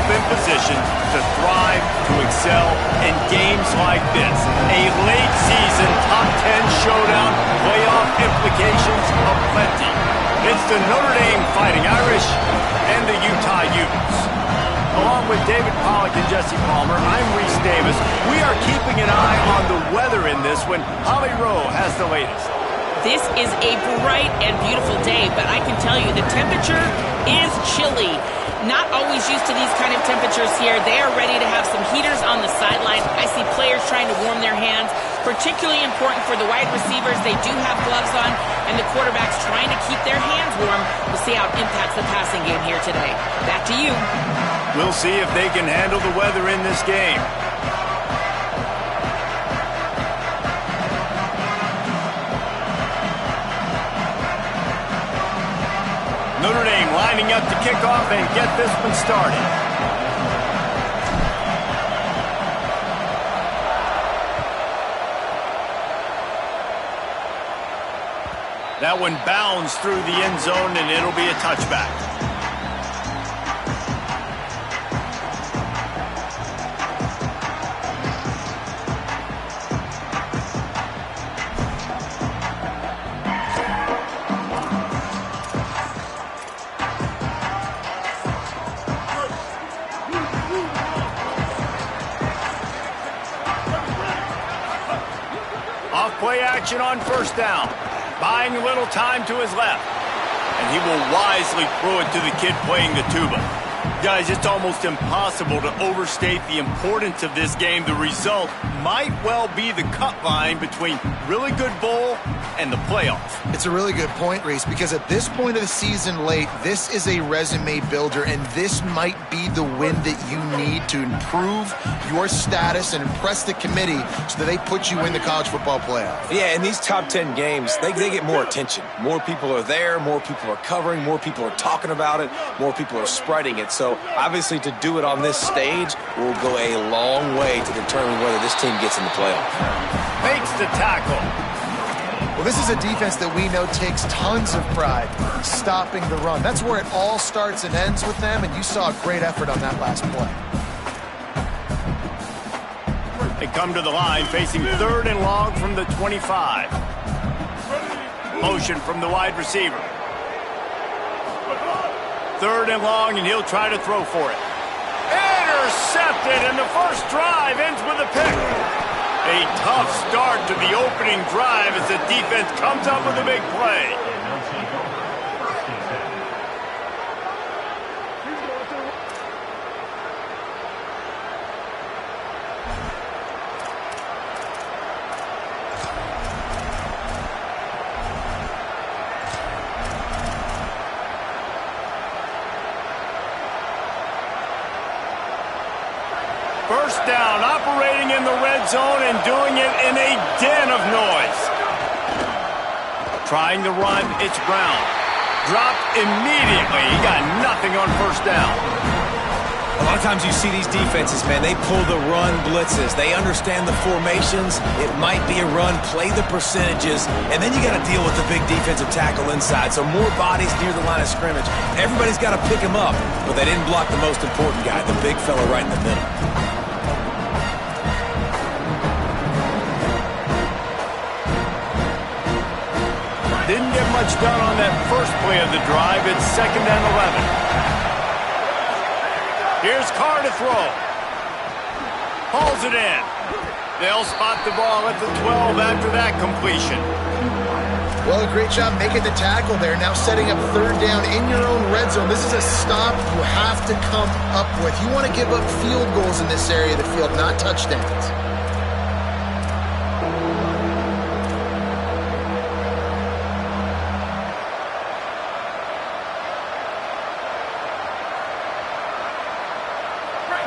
himself in position to thrive, to excel in games like this. A late season top 10 showdown, playoff implications aplenty. It's the Notre Dame Fighting Irish and the Utah Utes. Along with David Pollack and Jesse Palmer, I'm Reese Davis. We are keeping an eye on the weather in this one. Holly Rowe has the latest. This is a bright and beautiful day, but I can tell you the temperature is chilly. Not always used to these kind of temperatures here. They are ready to have some heaters on the sideline. I see players trying to warm their hands. Particularly important for the wide receivers. They do have gloves on, and the quarterbacks trying to keep their hands warm. We'll see how it impacts the passing game here today. Back to you. We'll see if they can handle the weather in this game. Notre Dame lining up to kick off and get this one started. That one bounds through the end zone, and it'll be a touchback. Off-play action on first down. Buying a little time to his left. And he will wisely throw it to the kid playing the tuba. Guys, it's almost impossible to overstate the importance of this game. The result might well be the cut line between really good bowl and the playoff. It's a really good point, Reese, because at this point of the season late, this is a resume builder, and this might be the win that you need to improve your status and impress the committee so that they put you in the college football playoff. Yeah, in these top 10 games, they get more attention. More people are there, more people are covering, more people are talking about it, more people are spreading it. So obviously to do it on this stage will go a long way to determine whether this team gets in the playoff. Makes the tackle. Well, this is a defense that we know takes tons of pride stopping the run. That's where it all starts and ends with them, and you saw a great effort on that last play. They come to the line facing third and long from the 25. Motion from the wide receiver. Third and long, and he'll try to throw for it. Intercepted, and the first drive ends with a pick. A tough start to the opening drive as the defense comes up with a big play. First down, operating in the red zone and doing it in a den of noise. Trying to run, it's Brown. Dropped immediately. He got nothing on first down. A lot of times you see these defenses, man, they pull the run blitzes. They understand the formations. It might be a run, play the percentages, and then you got to deal with the big defensive tackle inside. So more bodies near the line of scrimmage. Everybody's got to pick him up, but they didn't block the most important guy, the big fella right in the middle. Didn't get much done on that first play of the drive. It's 2nd and 11. Here's Carr to throw. Hauls it in. They'll spot the ball at the 12 after that completion. Well, a great job making the tackle there. Now setting up third down in your own red zone. This is a stop you have to come up with. You want to give up field goals in this area of the field, not touchdowns.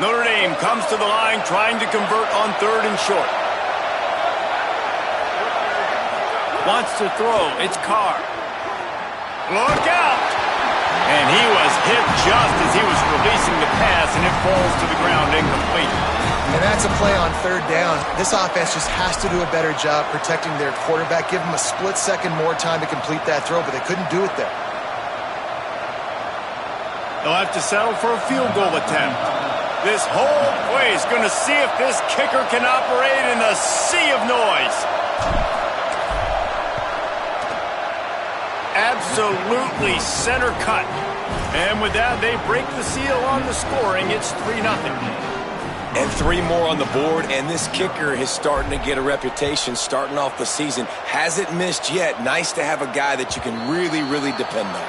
Notre Dame comes to the line trying to convert on third and short. Wants to throw. It's Carr. Look out! And he was hit just as he was releasing the pass, and it falls to the ground incomplete. And that's a play on third down. This offense just has to do a better job protecting their quarterback. Give him a split second more time to complete that throw, but they couldn't do it there. They'll have to settle for a field goal attempt. This whole place going to see if this kicker can operate in a sea of noise. Absolutely center cut. And with that, they break the seal on the scoring. It's 3-0. And 3 more on the board, and this kicker is starting to get a reputation starting off the season. Hasn't missed yet. Nice to have a guy that you can really, really depend on.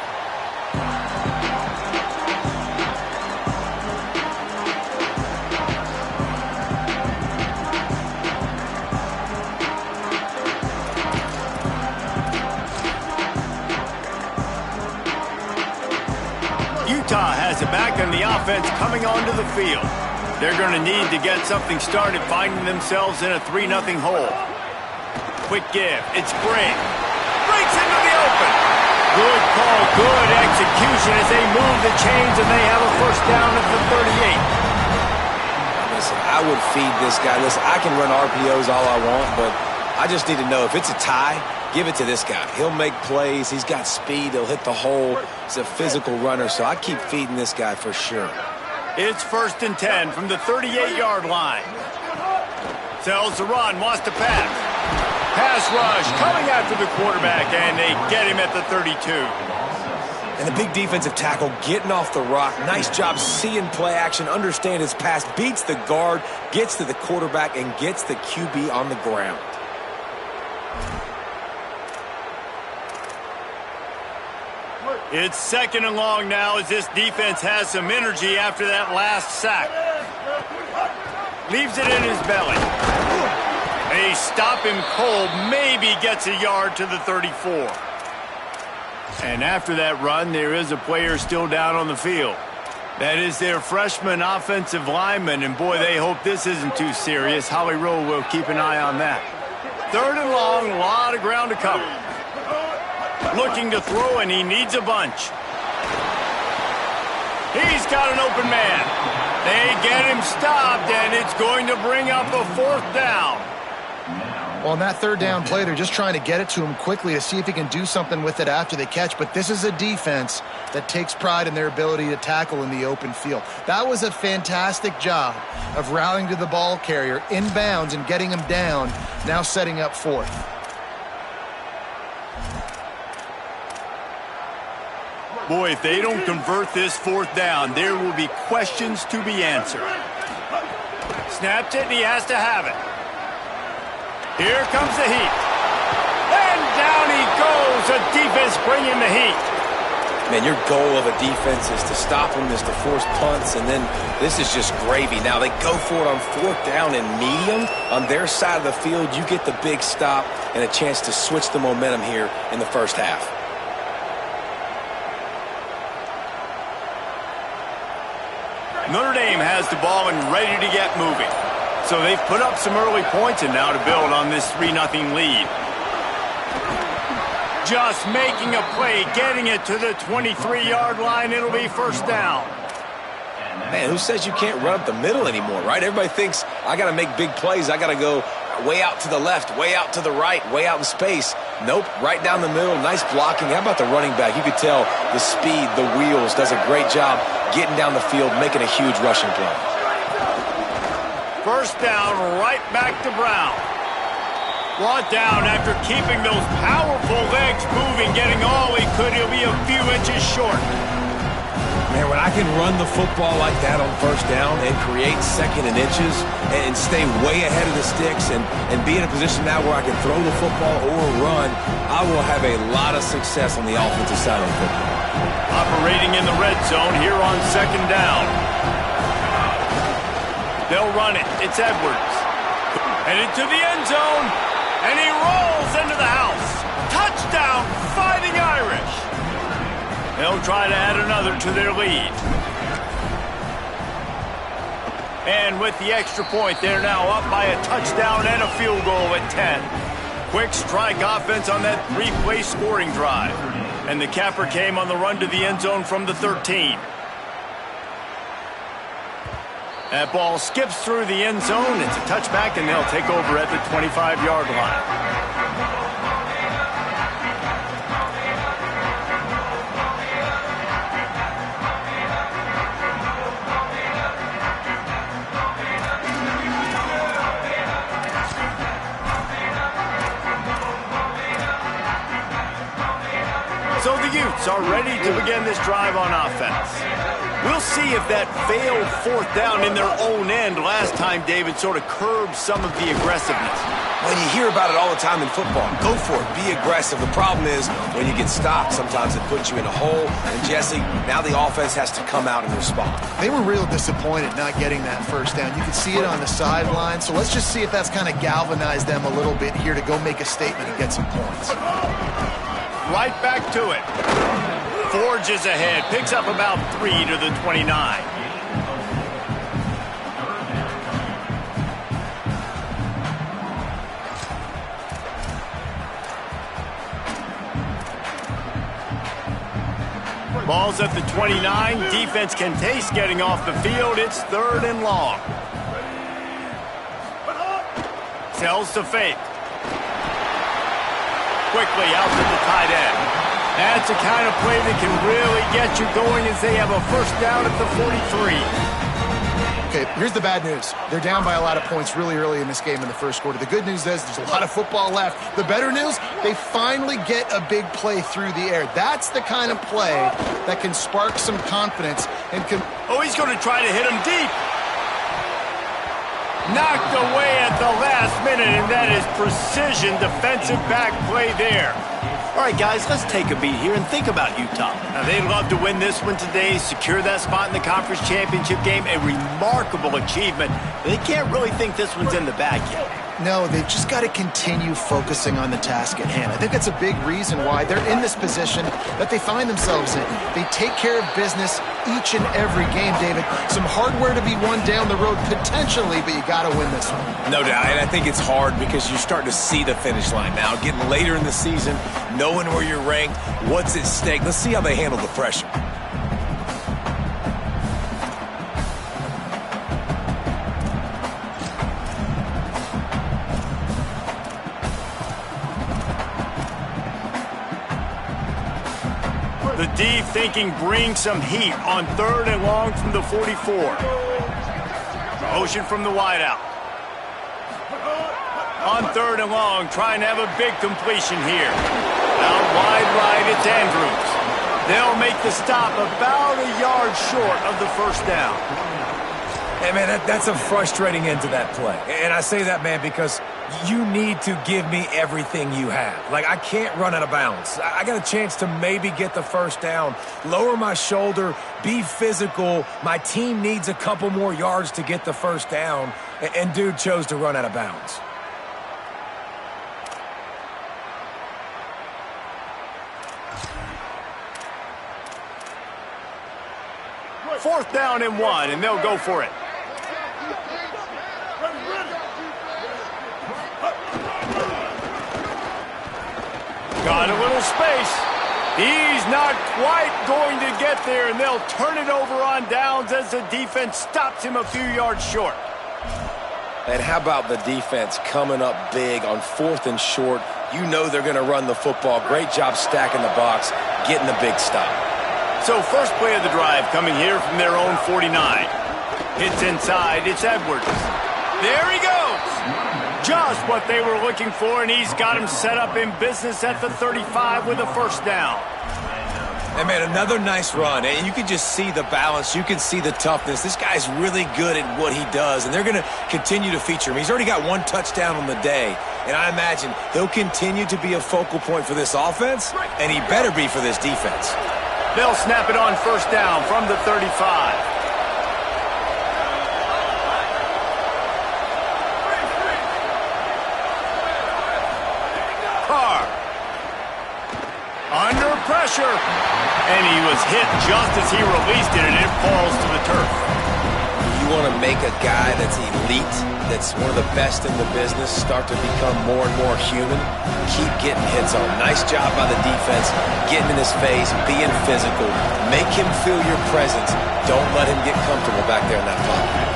Utah has it back on the offense coming onto the field. They're going to need to get something started, finding themselves in a 3-0 hole. Quick give. It's Gray. Breaks into the open. Good call, good execution as they move the chains, and they have a first down at the 38. Listen, I would feed this guy. Listen, I can run RPOs all I want, but I just need to know if it's a tie, give it to this guy. He'll make plays. He's got speed. He'll hit the hole. He's a physical runner, so I keep feeding this guy for sure. It's 1st and 10 from the 38-yard line. Tells the run, wants to pass. Pass rush coming after the quarterback, and they get him at the 32. And the big defensive tackle getting off the rock. Nice job seeing play action, understand his pass, beats the guard, gets to the quarterback, and gets the QB on the ground. It's 2nd and long now as this defense has some energy after that last sack. Leaves it in his belly. They stop him cold, maybe gets a yard to the 34. And after that run, there is a player still down on the field. That is their freshman offensive lineman, and boy, they hope this isn't too serious. Holly Rowe will keep an eye on that. 3rd and long, a lot of ground to cover. Looking to throw, and he needs a bunch. He's got an open man. They get him stopped, and it's going to bring up a 4th down. Well, on that 3rd down play, they're just trying to get it to him quickly to see if he can do something with it after the catch. But this is a defense that takes pride in their ability to tackle in the open field. That was a fantastic job of rallying to the ball carrier inbounds and getting him down, now setting up 4th. Boy, if they don't convert this 4th down, there will be questions to be answered. Snaps it, and he has to have it. Here comes the heat. And down he goes. The defense bringing the heat. Man, your goal of a defense is to stop them, is to force punts, and then this is just gravy. Now, they go for it on 4th down and medium. On their side of the field, you get the big stop and a chance to switch the momentum here in the first half. Notre Dame has the ball and ready to get moving. So they've put up some early points and now to build on this 3-0 lead. Just making a play, getting it to the 23-yard line. It'll be 1st down. Man, who says you can't run up the middle anymore, right? Everybody thinks I got to make big plays. I got to go way out to the left, way out to the right, way out in space. Nope, right down the middle. Nice blocking. How about the running back? You could tell the speed, the wheels, does a great job getting down the field, making a huge rushing play. 1st down, right back to Brown. Brought down after keeping those powerful legs moving, getting all he could. He'll be a few inches short. Man, when I can run the football like that on 1st down and create 2nd and inches and stay way ahead of the sticks and be in a position now where I can throw the football or run, I will have a lot of success on the offensive side of the football. Operating in the red zone here on 2nd down. They'll run it. It's Edwards. Headed to the end zone. And he rolls into the house. Touchdown, Fighting Irish. They'll try to add another to their lead. And with the extra point, they're now up by a touchdown and a field goal at 10. Quick strike offense on that 3-play scoring drive. And the capper came on the run to the end zone from the 13. That ball skips through the end zone. It's a touchback, and they'll take over at the 25-yard line. offense are ready to begin this drive on offense. We'll see if that failed fourth down in their own end last time, David, sort of curbed some of the aggressiveness. When you hear about it all the time in football, go for it, be aggressive. The problem is when you get stopped, sometimes it puts you in a hole. And Jesse, now the offense has to come out and respond. They were real disappointed not getting that first down. You can see it on the sideline. So let's just see if that's kind of galvanized them a little bit here to go make a statement and get some points. Right back to it. Forges ahead, picks up about 3 to the 29. Ball's at the 29. Defense can taste getting off the field. It's 3rd and long. Sells to fake. Quickly out to the tight end. That's the kind of play that can really get you going as they have a first down at the 43. Okay, here's the bad news. They're down by a lot of points really early in this game in the first quarter. The good news is there's a lot of football left. The better news, they finally get a big play through the air. That's the kind of play that can spark some confidence and can... Oh, he's going to try to hit him deep. Knocked away at the last minute, and that is precision defensive back play there. All right, guys, let's take a beat here and think about Utah. Now, they'd love to win this one today, secure that spot in the conference championship game, a remarkable achievement. They can't really think this one's in the bag yet. No, they've just got to continue focusing on the task at hand. I think that's a big reason why they're in this position that they find themselves in. They take care of business each and every game, David. Some hardware to be won down the road potentially, but you got to win this one. No doubt, and I think it's hard because you're starting to see the finish line now. Getting later in the season, knowing where you're ranked, what's at stake. Let's see how they handle the pressure. The D thinking bring some heat on 3rd and long from the 44. Motion from the wideout. On 3rd and long, trying to have a big completion here. Out wide right, it's Andrews. They'll make the stop about a yard short of the first down. Hey, man, that's a frustrating end to that play. And I say that, man, because you need to give me everything you have. Like, I can't run out of bounds. I got a chance to maybe get the first down, lower my shoulder, be physical. My team needs a couple more yards to get the first down, and dude chose to run out of bounds. Fourth down and 1, and they'll go for it. Got a little space. He's not quite going to get there, and they'll turn it over on downs as the defense stops him a few yards short. And how about the defense coming up big on 4th and short? You know they're going to run the football. Great job stacking the box, getting the big stop. So first play of the drive coming here from their own 49. Hits inside, it's Edwards. There he goes. Just what they were looking for, and he's got him set up in business at the 35 with a first down. And, man, another nice run. And you can just see the balance. You can see the toughness. This guy's really good at what he does, and they're going to continue to feature him. He's already got 1 touchdown on the day, and I imagine he'll continue to be a focal point for this offense, and he better be for this defense. They'll snap it on first down from the 35. Under pressure, and he was hit just as he released it, and it falls to the turf. You want to make a guy that's elite, that's one of the best in the business, start to become more and more human, keep getting hits on. Nice job by the defense, getting in his face, being physical. Make him feel your presence. Don't let him get comfortable back there in that pocket.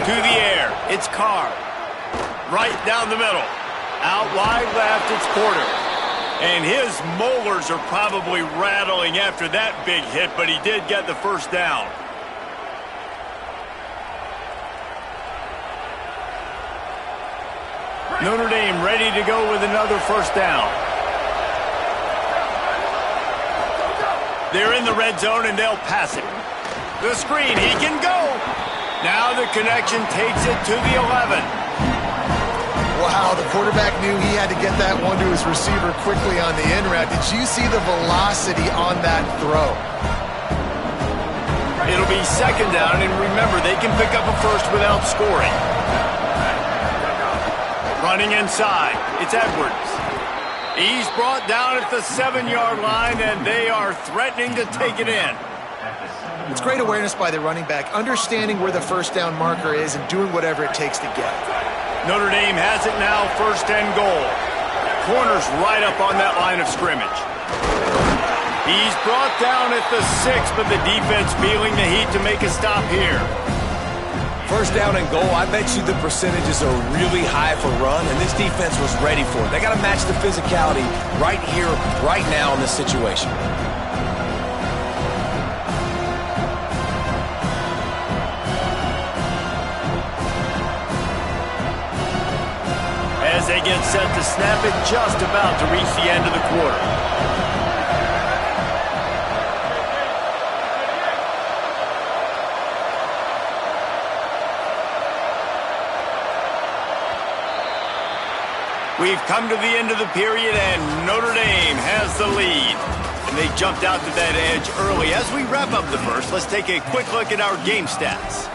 To the air, it's Carr. Right down the middle. Out wide left, it's Porter. And his molars are probably rattling after that big hit, but he did get the first down. Notre Dame ready to go with another first down. They're in the red zone, and they'll pass it. The screen, he can go. Now the connection takes it to the 11. Wow, the quarterback knew he had to get that one to his receiver quickly on the in route. Did you see the velocity on that throw? It'll be second down, and remember, they can pick up a first without scoring. Running inside, it's Edwards. He's brought down at the 7-yard line, and they are threatening to take it in. It's great awareness by the running back, understanding where the first down marker is and doing whatever it takes to get it. Notre Dame has it now, first and goal. Corner's right up on that line of scrimmage. He's brought down at the 6, but the defense feeling the heat to make a stop here. First down and goal, I bet you the percentages are really high for run, and this defense was ready for it. They got to match the physicality right here, right now in this situation. As they get set to snap it, just about to reach the end of the quarter. We've come to the end of the period, and Notre Dame has the lead. And they jumped out to that edge early. As we wrap up the first, let's take a quick look at our game stats.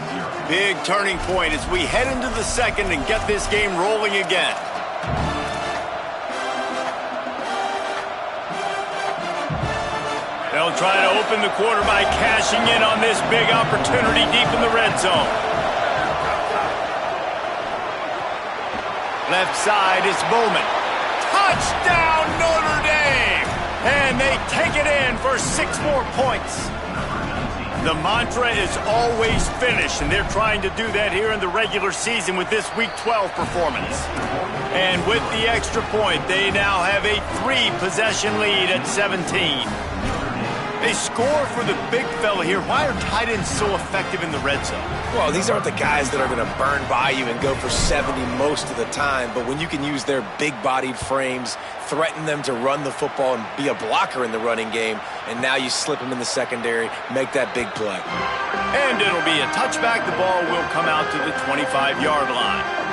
Big turning point as we head into the second and get this game rolling again. They'll try to open the quarter by cashing in on this big opportunity deep in the red zone. Left side, it's Bowman. Touchdown, Notre Dame! And they take it in for 6 more points. The mantra is always finish, and they're trying to do that here in the regular season with this Week 12 performance. And with the extra point, they now have a 3-possession lead at 17. They score for the big fella here. Why are tight ends so effective in the red zone? Well, these aren't the guys that are going to burn by you and go for 70 most of the time, but when you can use their big-bodied frames, threaten them to run the football and be a blocker in the running game, and now you slip them in the secondary, make that big play. And it'll be a touchback. The ball will come out to the 25-yard line.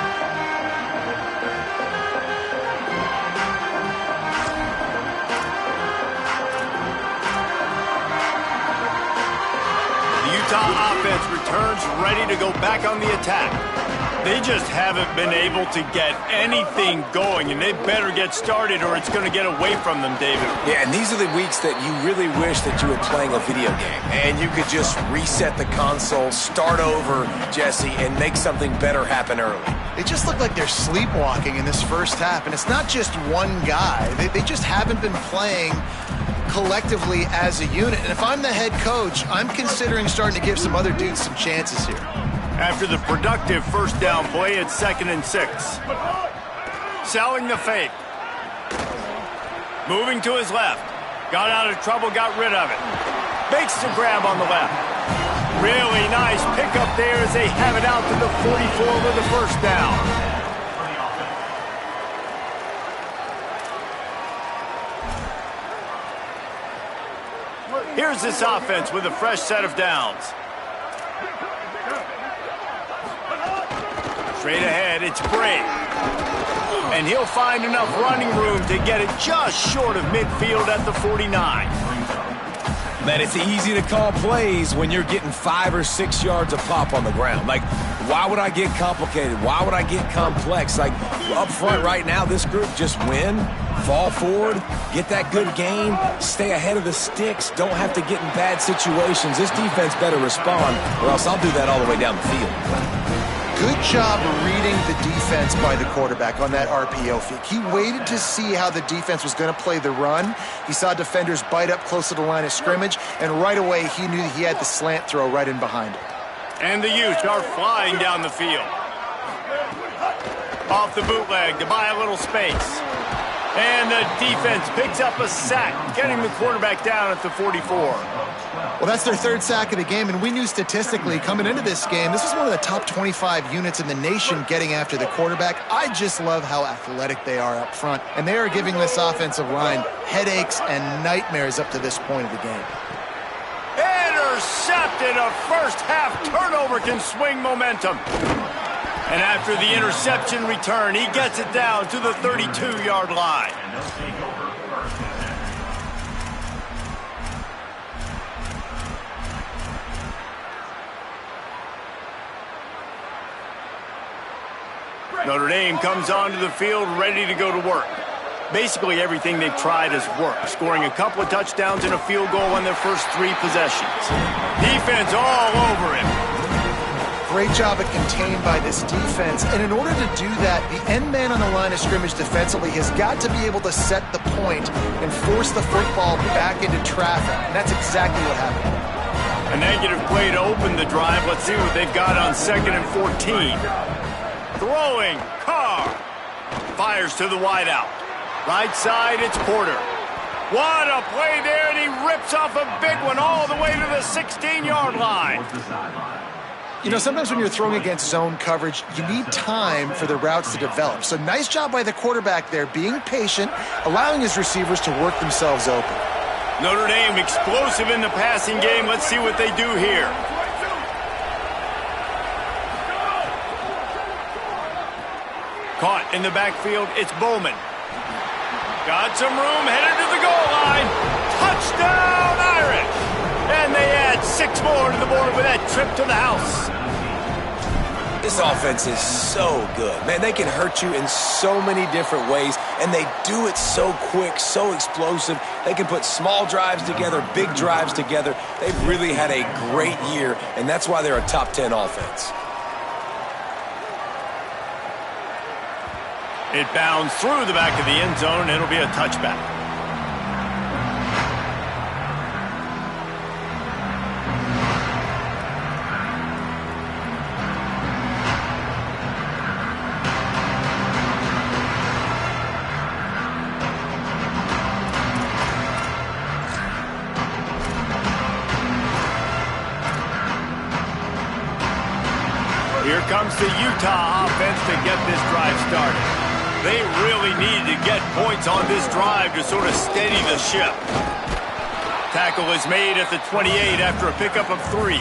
Utah offense returns ready to go back on the attack. They just haven't been able to get anything going, and they better get started or it's going to get away from them, David. Yeah, and these are the weeks that you really wish that you were playing a video game and you could just reset the console, start over, Jesse, and make something better happen early. They just look like they're sleepwalking in this first half, and it's not just one guy. They just haven't been playing collectively as a unit. And if I'm the head coach, I'm considering starting to give some other dudes some chances here. After the productive first down play, it's 2nd and 6. Selling the fake. Moving to his left. Got out of trouble, got rid of it. Makes the grab on the left. Really nice pickup there as they have it out to the 44 with the first down. Here's this offense with a fresh set of downs. Straight ahead, it's Bray. And he'll find enough running room to get it just short of midfield at the 49. Man, it's easy to call plays when you're getting 5 or 6 yards a pop on the ground. Like, why would I get complicated? Why would I get complex? Like, up front right now, this group just win, fall forward, get that good gain, stay ahead of the sticks, don't have to get in bad situations. This defense better respond, or else I'll do that all the way down the field. Good job reading the defense by the quarterback on that RPO fake. He waited to see how the defense was going to play the run. He saw defenders bite up close to the line of scrimmage, and right away he knew he had the slant throw right in behind him. And the Utes are flying down the field. Off the bootleg to buy a little space. And the defense picks up a sack, getting the quarterback down at the 44. Well, that's their third sack of the game, and we knew statistically coming into this game, this is one of the top 25 units in the nation getting after the quarterback. I just love how athletic they are up front, and they are giving this offensive line headaches and nightmares up to this point of the game. Intercepted. A first-half turnover can swing momentum. And after the interception return, he gets it down to the 32-yard line. Notre Dame comes onto the field ready to go to work. Basically everything they've tried has worked, scoring a couple of touchdowns and a field goal on their first 3 possessions. Defense all over him. Great job at contained by this defense, and in order to do that, the end man on the line of scrimmage defensively has got to be able to set the point and force the football back into traffic, and that's exactly what happened. A negative play to open the drive. Let's see what they've got on 2nd and 14. Throwing, Carr. Fires to the wideout. Right side, it's Porter. What a play there, and he rips off a big one all the way to the 16-yard line. You know, sometimes when you're throwing against zone coverage, you need time for the routes to develop. So nice job by the quarterback there, being patient, allowing his receivers to work themselves open. Notre Dame explosive in the passing game. Let's see what they do here. Caught in the backfield, it's Bowman. Got some room, headed to the goal line. Touchdown, Irish! And they add 6 more to the board with that trip to the house. This offense is so good. Man, they can hurt you in so many different ways, and they do it so quick, so explosive. They can put small drives together, big drives together. They've really had a great year, and that's why they're a top 10 offense. It bounds through the back of the end zone, and it'll be a touchback. Here comes the Utah offense to get this drive started. They really need to get points on this drive to sort of steady the ship. Tackle is made at the 28 after a pickup of 3.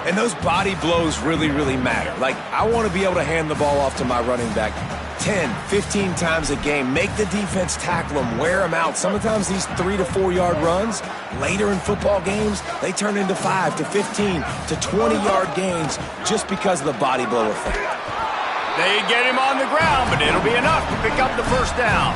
And those body blows really, really matter. Like, I want to be able to hand the ball off to my running back 10, 15 times a game. Make the defense tackle them, wear them out. Sometimes these 3 to 4 yard runs, later in football games, they turn into 5 to 15 to 20 yard gains just because of the body blow effect. They get him on the ground, but it'll be enough to pick up the first down.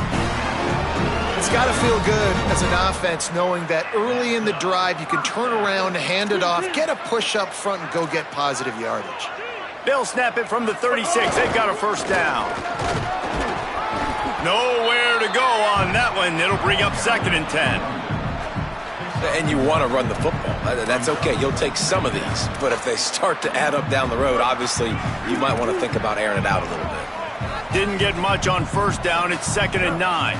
It's got to feel good as an offense knowing that early in the drive you can turn around, hand it off, get a push up front, and go get positive yardage. They'll snap it from the 36. They've got a first down. Nowhere to go on that one. It'll bring up 2nd and 10. And you want to run the football. That's okay. You'll take some of these. But if they start to add up down the road, obviously you might want to think about airing it out a little bit. Didn't get much on first down. It's 2nd and 9.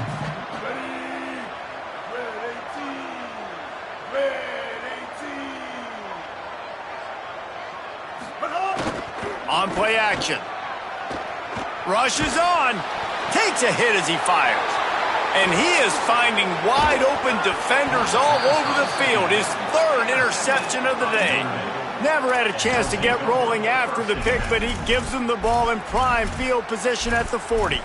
On play action. Rushes on. Takes a hit as he fires. And he is finding wide-open defenders all over the field. His 3rd interception of the day. Never had a chance to get rolling after the pick, but he gives them the ball in prime field position at the 40.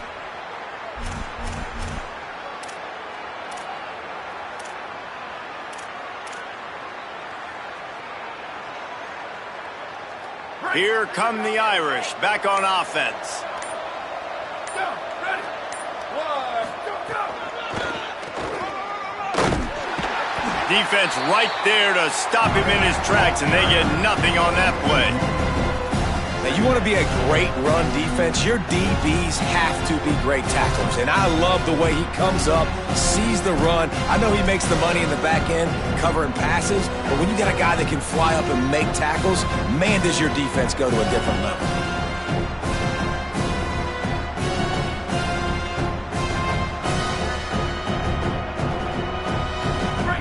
Here come the Irish, back on offense. Defense right there to stop him in his tracks, and they get nothing on that play. Now, you want to be a great run defense, your DBs have to be great tacklers. And I love the way he comes up, sees the run. I know he makes the money in the back end covering passes, but when you got a guy that can fly up and make tackles, man, does your defense go to a different level.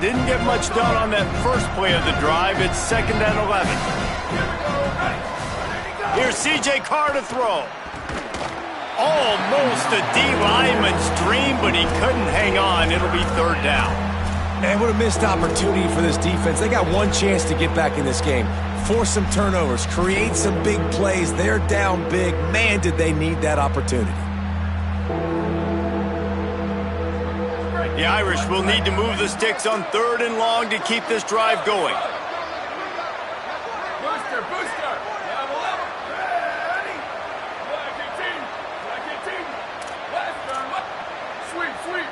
Didn't get much done on that first play of the drive. It's 2nd and 11. Here's C.J. Carr to throw. Almost a D lineman's dream, but he couldn't hang on. It'll be 3rd down. Man, what a missed opportunity for this defense. They got one chance to get back in this game. Force some turnovers, create some big plays. They're down big. Man, did they need that opportunity. The Irish will need to move the sticks on 3rd and long to keep this drive going. Booster, booster. Level up. Ready. Black 18. Last turn. Sweep, sweep.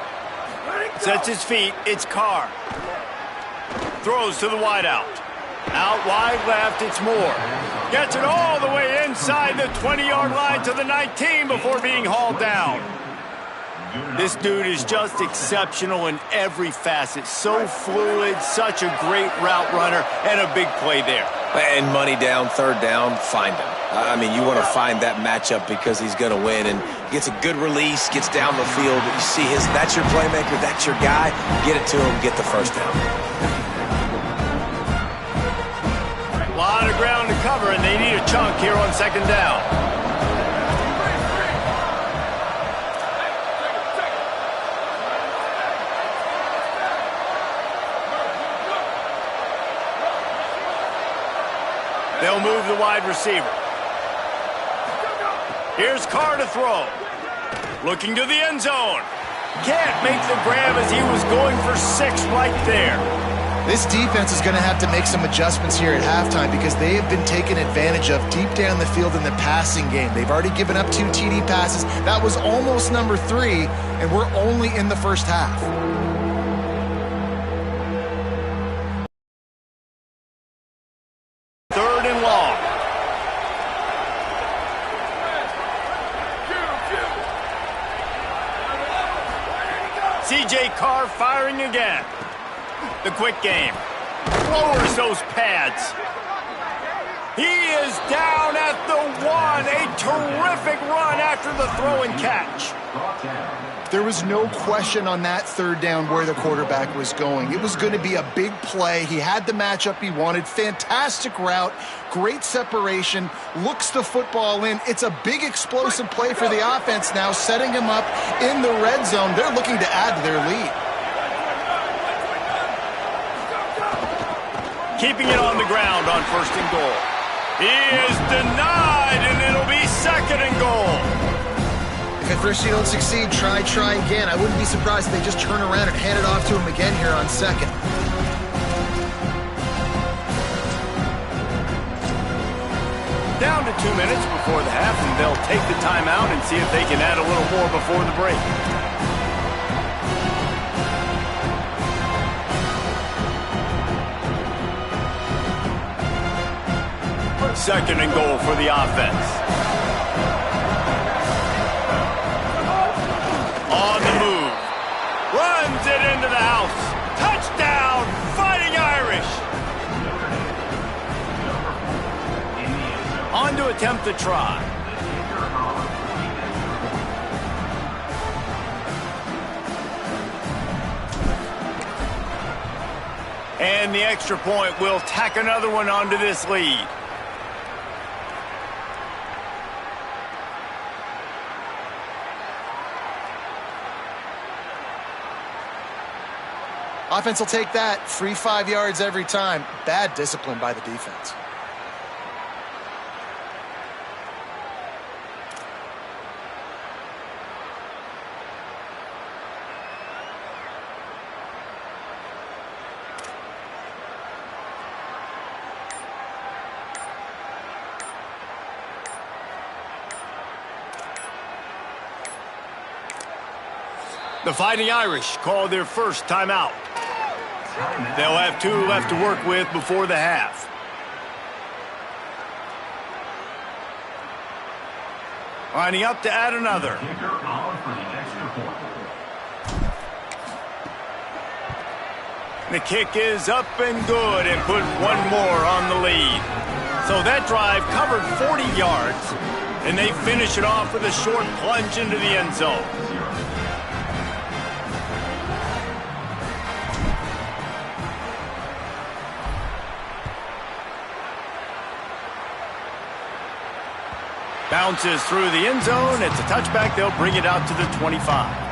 Ready, go. Sets his feet. It's Carr. Throws to the wideout. Out wide left, it's Moore. Gets it all the way inside the 20-yard line to the 19 before being hauled down. This dude is just exceptional in every facet. So fluid, such a great route runner, and a big play there. And money down, 3rd down, find him. I mean, you want to find that matchup because he's going to win. And gets a good release, gets down the field. You see that's your playmaker, that's your guy. Get it to him, get the 1st down. A lot of ground to cover, and they need a chunk here on 2nd down. They'll move the wide receiver. Here's Carr to throw. Looking to the end zone. Can't make the grab as he was going for 6 right there. This defense is going to have to make some adjustments here at halftime because they have been taken advantage of deep down the field in the passing game. They've already given up 2 TD passes. That was almost number 3, and we're only in the first half. C.J. Carr firing again. The quick game. Lowers those pads. He is down at the 1. A terrific run after the throw and catch. There was no question on that 3rd down where the quarterback was going. It was going to be a big play. He had the matchup he wanted. Fantastic route. Great separation. Looks the football in. It's a big explosive play for the offense now, setting him up in the red zone. They're looking to add to their lead. Keeping it on the ground on 1st and goal. He is denied, and it'll be 2nd and goal. If at first you don't succeed, try again. I wouldn't be surprised if they just turn around and hand it off to him again here on 2nd. Down to 2 minutes before the half, and they'll take the timeout and see if they can add a little more before the break. Second and goal for the offense. On the move. Runs it into the house. Touchdown, Fighting Irish. On to attempt the try. And the extra point will tack another one onto this lead. Offense will take that. Free 5 yards every time. Bad discipline by the defense. The Fighting Irish call their first timeout. They'll have 2 left to work with before the half. Lining up to add another. The kick is up and good and put 1 more on the lead. So that drive covered 40 yards, and they finish it off with a short plunge into the end zone. Bounces through the end zone. It's a touchback. They'll bring it out to the 25.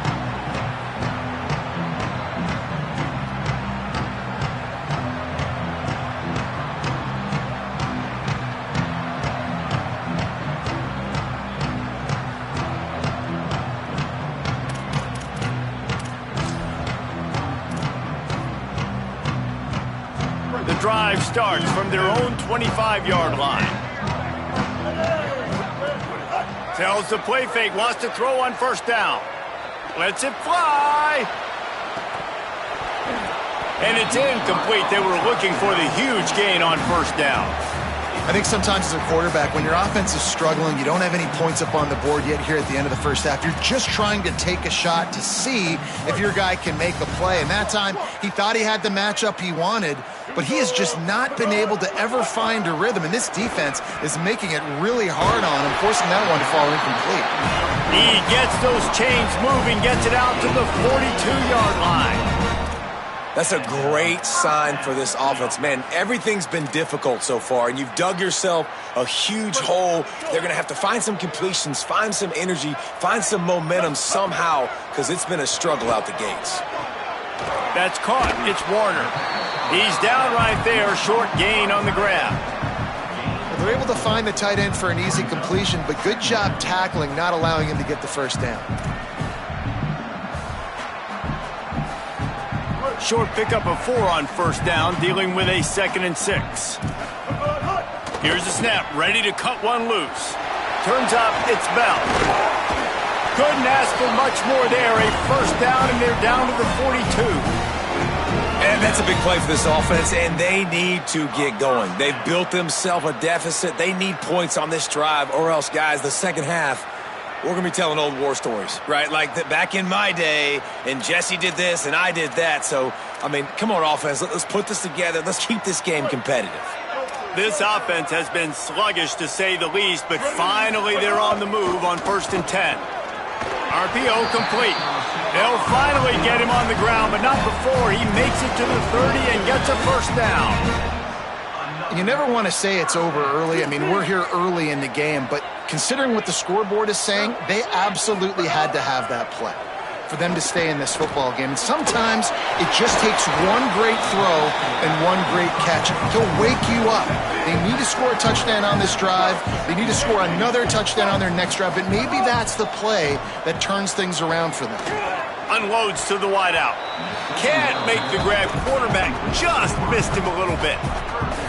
The drive starts from their own 25-yard line. Tells the play fake, wants to throw on first down. Lets it fly. And it's incomplete. They were looking for the huge gain on first down. I think sometimes as a quarterback, when your offense is struggling, you don't have any points up on the board yet here at the end of the first half. You're just trying to take a shot to see if your guy can make a play. And that time, he thought he had the matchup he wanted, but he has just not been able to ever find a rhythm. And this defense is making it really hard on him, forcing that one to fall incomplete. He gets those chains moving, gets it out to the 42-yard line. That's a great sign for this offense. Man, everything's been difficult so far, and you've dug yourself a huge hole. They're going to have to find some completions, find some energy, find some momentum somehow, because it's been a struggle out the gates. That's caught. It's Warner. He's down right there, short gain on the grab. Well, they're able to find the tight end for an easy completion, but good job tackling, not allowing him to get the first down. Short pickup of 4 on first down, dealing with a 2nd and 6. Here's the snap, ready to cut one loose. Turns up, it's Bell. Couldn't ask for much more there. A first down, and they're down to the 42. And that's a big play for this offense, and they need to get going. They've built themselves a deficit. They need points on this drive, or else, guys, the second half, we're going to be telling old war stories, right? Like back in my day, and Jesse did this, and I did that. So, I mean, come on, offense. Let's put this together. Let's keep this game competitive. This offense has been sluggish, to say the least, but finally they're on the move on 1st and 10. RPO complete. They'll finally get him on the ground, but not before he makes it to the 30 and gets a first down. You never want to say it's over early. I mean, we're here early in the game, but considering what the scoreboard is saying, they absolutely had to have that play for them to stay in this football game. And sometimes it just takes one great throw and one great catch to wake you up. They need to score a touchdown on this drive. They need to score another touchdown on their next drive, but maybe that's the play that turns things around for them. Unloads to the wideout. Can't make the grab. Quarterback just missed him a little bit.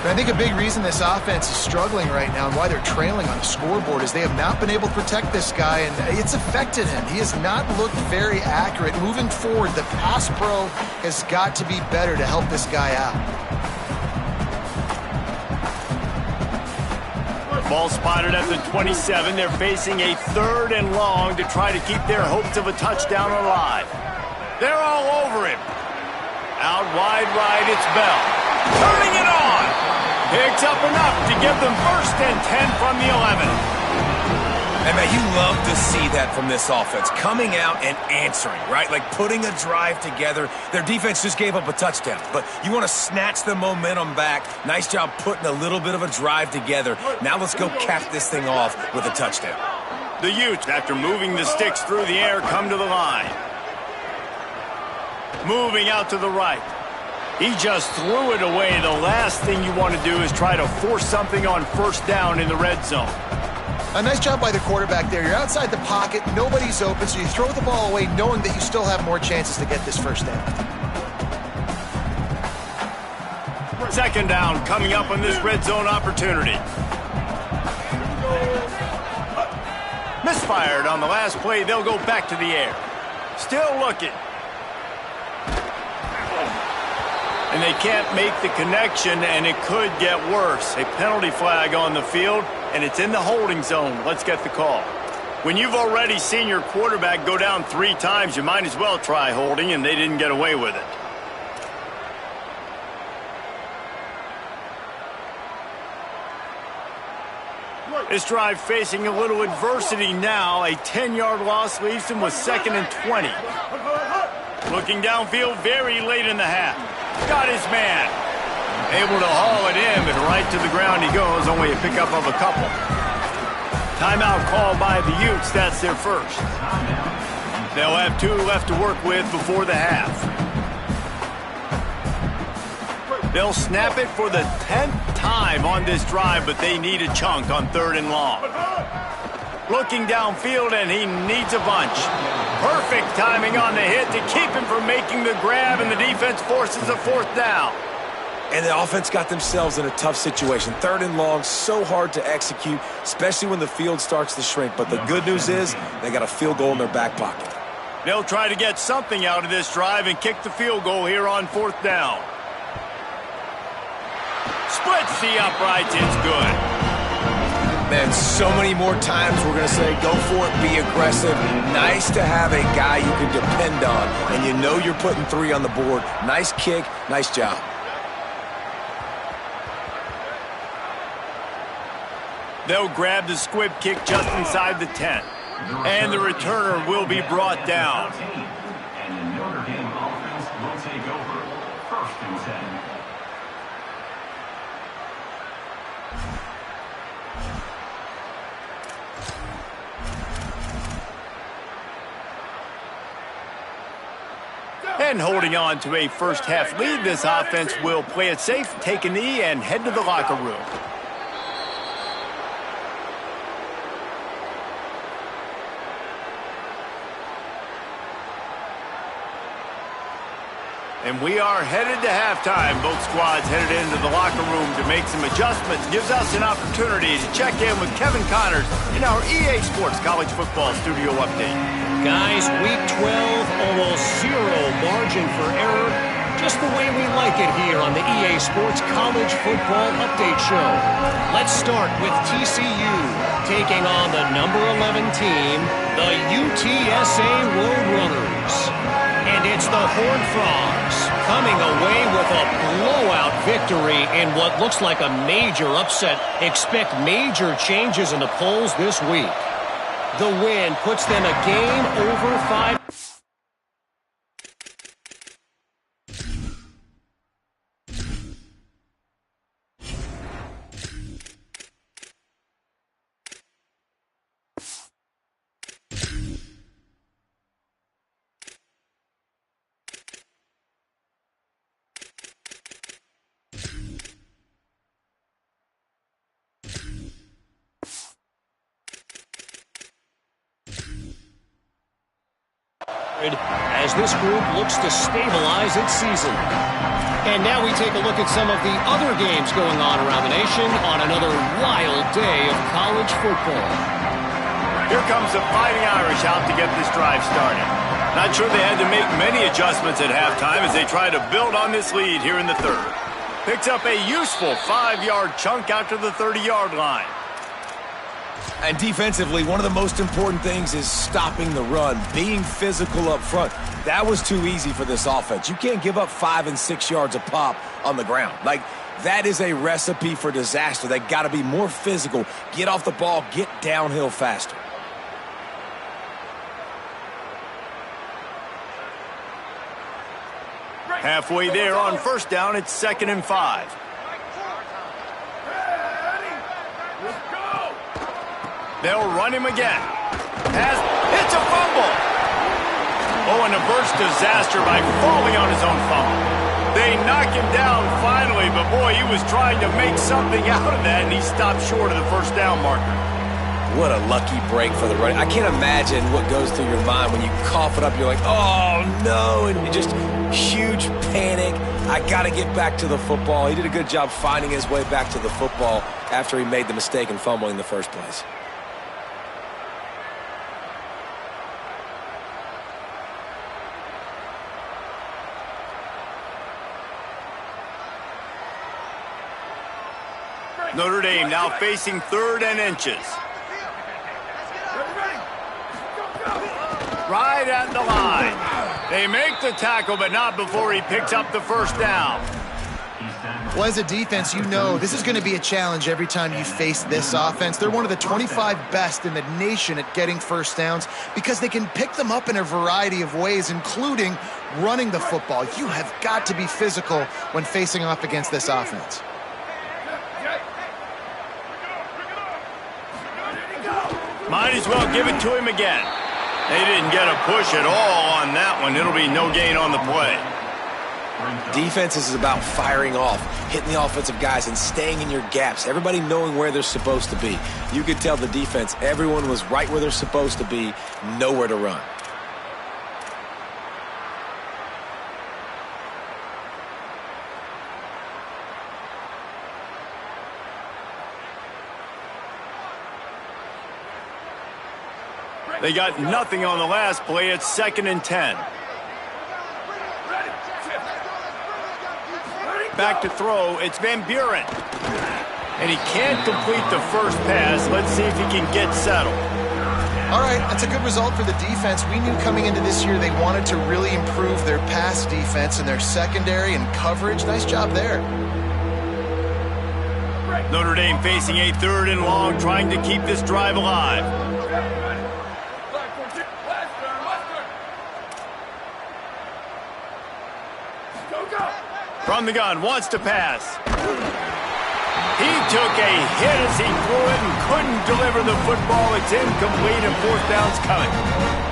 And I think a big reason this offense is struggling right now and why they're trailing on the scoreboard is they have not been able to protect this guy, and it's affected him. He has not looked very accurate. Moving forward, the pass pro has got to be better to help this guy out. Ball spotted at the 27. They're facing a 3rd and long to try to keep their hopes of a touchdown alive. They're all over him. Out wide right, it's Bell. Turning it on. Picks up enough to give them 1st and 10 from the 11. And, man, you love to see that from this offense, coming out and answering, right? Like putting a drive together. Their defense just gave up a touchdown, but you want to snatch the momentum back. Nice job putting a little bit of a drive together. Now let's go cap this thing off with a touchdown. The Utes, after moving the sticks through the air, come to the line. Moving out to the right. He just threw it away. The last thing you want to do is try to force something on first down in the red zone. A nice job by the quarterback there. You're outside the pocket, nobody's open, so you throw the ball away knowing that you still have more chances to get this first down. 2nd down coming up on this red zone opportunity. Misfired on the last play. They'll go back to the air. Still looking. And they can't make the connection, and it could get worse. A penalty flag on the field, and it's in the holding zone. Let's get the call. When you've already seen your quarterback go down 3 times, you might as well try holding, and they didn't get away with it. This drive facing a little adversity now. A 10-yard loss leaves him with 2nd and 20. Looking downfield very late in the half. Got his man. Able to haul it in, but right to the ground he goes. Only a pickup of a couple. Timeout called by the Utes. That's their first. They'll have 2 left to work with before the half. They'll snap it for the 10th time on this drive, but they need a chunk on 3rd and long. Looking downfield, and he needs a bunch. Perfect timing on the hit to keep him from making the grab, and the defense forces a 4th down. And the offense got themselves in a tough situation. 3rd and long, so hard to execute, especially when the field starts to shrink. But the good news is they got a field goal in their back pocket. They'll try to get something out of this drive and kick the field goal here on 4th down. Splits the uprights. It's good. Man, so many more times we're going to say, go for it, be aggressive. Nice to have a guy you can depend on, and you know you're putting 3 on the board. Nice kick, nice job. They'll grab the squib kick just inside the 10. And the returner will be brought down. And the Notre Dame offense will take over. 1st and 10. And holding on to a first-half lead, this offense will play it safe, take a knee, and head to the locker room. And we are headed to halftime. Both squads headed into the locker room to make some adjustments. Gives us an opportunity to check in with Kevin Connors in our EA Sports College Football Studio Update. Guys, Week 12, almost 0 margin for error. Just the way we like it here on the EA Sports College Football Update Show. Let's start with TCU taking on the number 11 team, the UTSA Roadrunners. And it's the Horned Frogs coming away with a blowout victory in what looks like a major upset. Expect major changes in the polls this week. The win puts them a game over 5. As this group looks to stabilize its season. And now we take a look at some of the other games going on around the nation on another wild day of college football. Here comes the Fighting Irish out to get this drive started. Not sure they had to make many adjustments at halftime as they try to build on this lead here in the 3rd. Picks up a useful 5-yard chunk out to the 30-yard line. And defensively, one of the most important things is stopping the run, being physical up front. That was too easy for this offense. You can't give up 5 and 6 yards a pop on the ground. Like, that is a recipe for disaster. They got to be more physical, get off the ball, get downhill faster. Halfway there on 1st down, it's 2nd and 5. They'll run him again. It's a fumble. Oh, and a burst disaster by falling on his own fumble. They knock him down finally, but boy, he was trying to make something out of that, and he stopped short of the 1st down marker. What a lucky break for the running. I can't imagine what goes through your mind when you cough it up. You're like, oh, no, and you just huge panic. I got to get back to the football. He did a good job finding his way back to the football after he made the mistake in fumbling in the first place. Notre Dame now facing 3rd and inches. Right at the line. They make the tackle, but not before he picks up the 1st down. Well, as a defense, you know this is going to be a challenge every time you face this offense. They're one of the 25 best in the nation at getting 1st downs because they can pick them up in a variety of ways, including running the football. You have got to be physical when facing off against this offense. Might as well give it to him again. They didn't get a push at all on that one. It'll be no gain on the play. Defense is about firing off, hitting the offensive guys, and staying in your gaps. Everybody knowing where they're supposed to be. You could tell the defense, everyone was right where they're supposed to be, nowhere to run. They got nothing on the last play. It's 2nd and 10. Back to throw. It's Van Buren. And he can't complete the first pass. Let's see if he can get settled. All right, that's a good result for the defense. We knew coming into this year they wanted to really improve their pass defense and their secondary and coverage. Nice job there. Notre Dame facing a 3rd and long, trying to keep this drive alive. From the gun, wants to pass. He took a hit as he threw it and couldn't deliver the football. It's incomplete and 4th down's coming.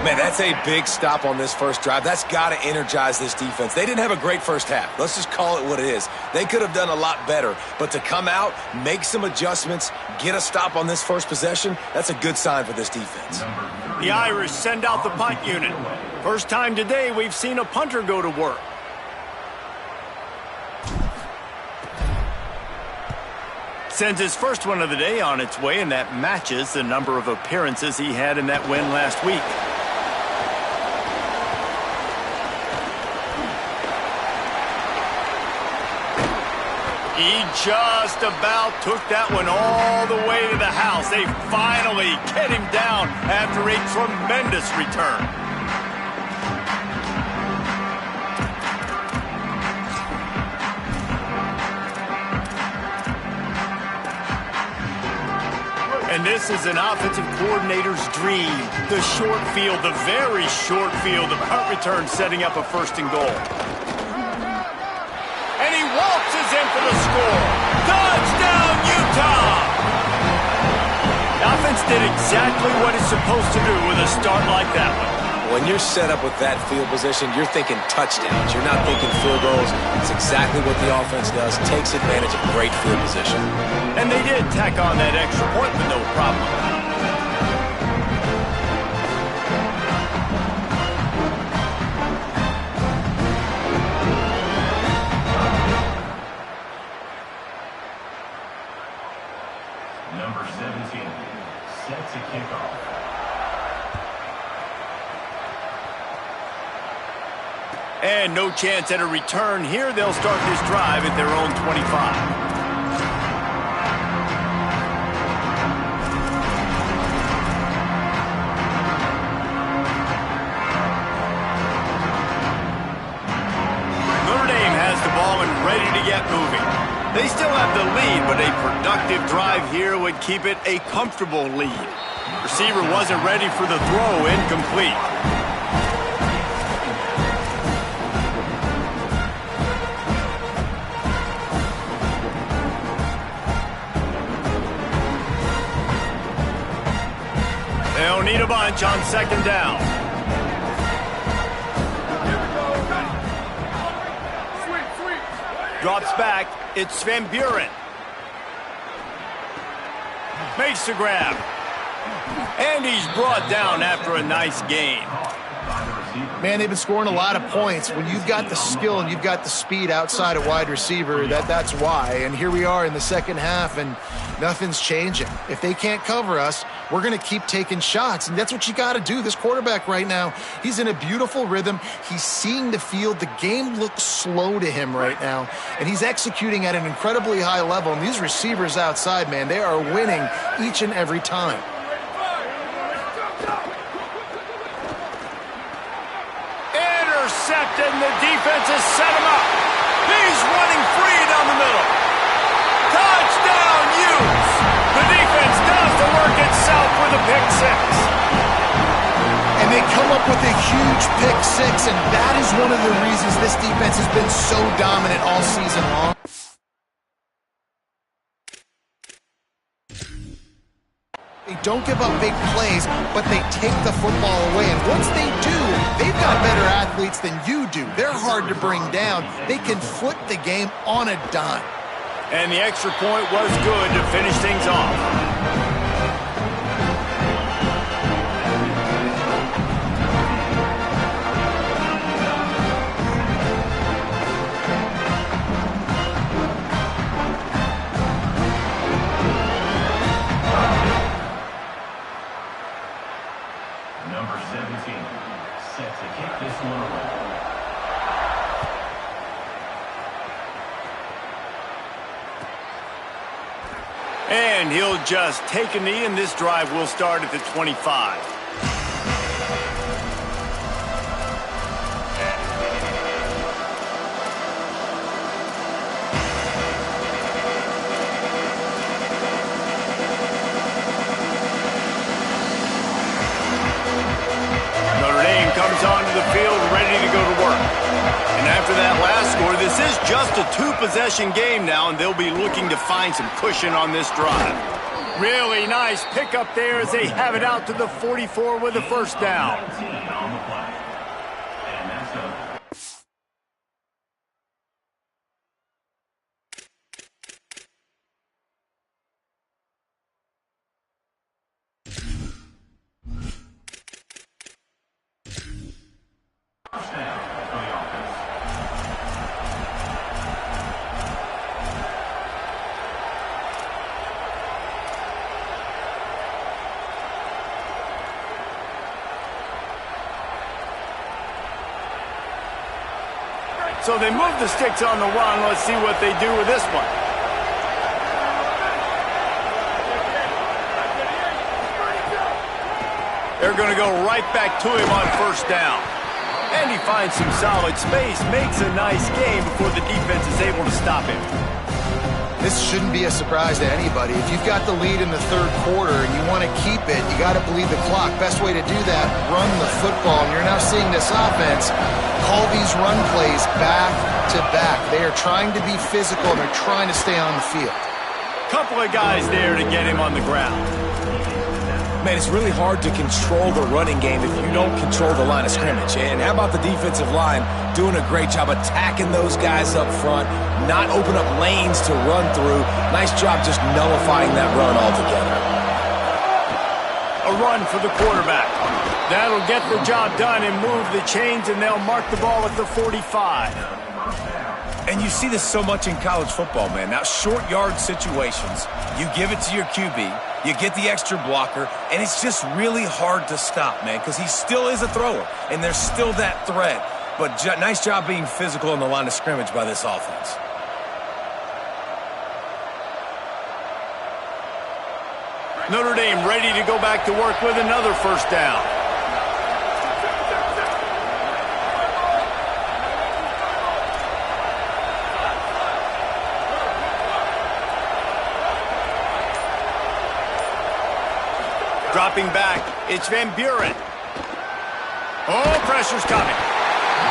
Man, that's a big stop on this first drive. That's got to energize this defense. They didn't have a great first half. Let's just call it what it is. They could have done a lot better. But to come out, make some adjustments, get a stop on this first possession, that's a good sign for this defense. The Irish send out the punt unit. First time today we've seen a punter go to work. Sends his first one of the day on its way, and that matches the number of appearances he had in that win last week. He just about took that one all the way to the house. They finally get him down after a tremendous return. And this is an offensive coordinator's dream. The short field, the very short field, the punt return setting up a 1st and goal. And he waltzes in for the score. Touchdown, Utah! The offense did exactly what it's supposed to do with a start like that one. When you're set up with that field position, you're thinking touchdowns. You're not thinking field goals. It's exactly what the offense does. Takes advantage of great field position. And they did tack on that extra point with no problem. Number 17, set to kick off. And no chance at a return here. They'll start this drive at their own 25. Ready to get moving. They still have the lead, but a productive drive here would keep it a comfortable lead. Receiver wasn't ready for the throw, incomplete. They'll need a bunch on 2nd down. Drops back. It's Van Buren. Makes the grab. And he's brought down after a nice gain. Man, they've been scoring a lot of points. When you've got the skill and you've got the speed outside of wide receiver, that's why. And here we are in the second half, and nothing's changing. If they can't cover us, we're going to keep taking shots, and that's what you got to do. This quarterback right now, he's in a beautiful rhythm. He's seeing the field. The game looks slow to him right now, and he's executing at an incredibly high level. And these receivers outside, man, they are winning each and every time. Intercepted, and the defense has set him up. He's running free down the middle. Touchdown, Utes! The defense does the work itself with a pick six. And they come up with a huge pick six, and that is one of the reasons this defense has been so dominant all season long. They don't give up big plays, but they take the football away. And once they do, they've got better athletes than you do. They're hard to bring down. They can flip the game on a dime. And the extra point was good to finish things off. Number 17, set to kick this one away. And he'll just take a knee, and this drive will start at the 25. Comes onto the field ready to go to work. And after that last score, this is just a two-possession game now, and they'll be looking to find some cushion on this drive. Really nice pickup there as they have it out to the 44 with a first down. So they move the sticks on the run. Let's see what they do with this one. They're going to go right back to him on first down. And he finds some solid space, makes a nice game before the defense is able to stop him. This shouldn't be a surprise to anybody. If you've got the lead in the third quarter and you want to keep it, you got to bleed the clock. Best way to do that, run the football. And you're now seeing this offense call these run plays back to back. They are trying to be physical, and they're trying to stay on the field. Couple of guys there to get him on the ground. Man, it's really hard to control the running game if you don't control the line of scrimmage. And how about the defensive line doing a great job attacking those guys up front, not open up lanes to run through. Nice job just nullifying that run altogether. A run for the quarterback. That'll get the job done and move the chains, and they'll mark the ball at the 45. And you see this so much in college football, man. Now, short yard situations, you give it to your QB, you get the extra blocker, and it's just really hard to stop, man, because he still is a thrower, and there's still that threat. But nice job being physical on the line of scrimmage by this offense. Notre Dame ready to go back to work with another first down. Dropping back, it's Van Buren. Oh, pressure's coming.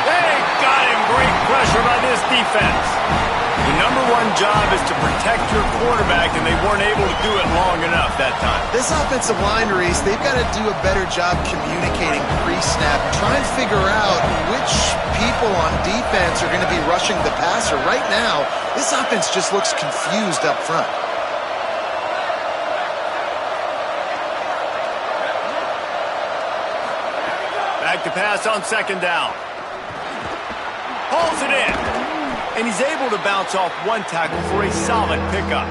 They got him. Great pressure by this defense. The number one job is to protect your quarterback, and they weren't able to do it long enough that time. This offensive line, Reese, they've got to do a better job communicating pre-snap. Try and figure out which people on defense are going to be rushing the passer. Right now, this offense just looks confused up front. Back to pass on second down. Hauls it in. And he's able to bounce off one tackle for a solid pickup.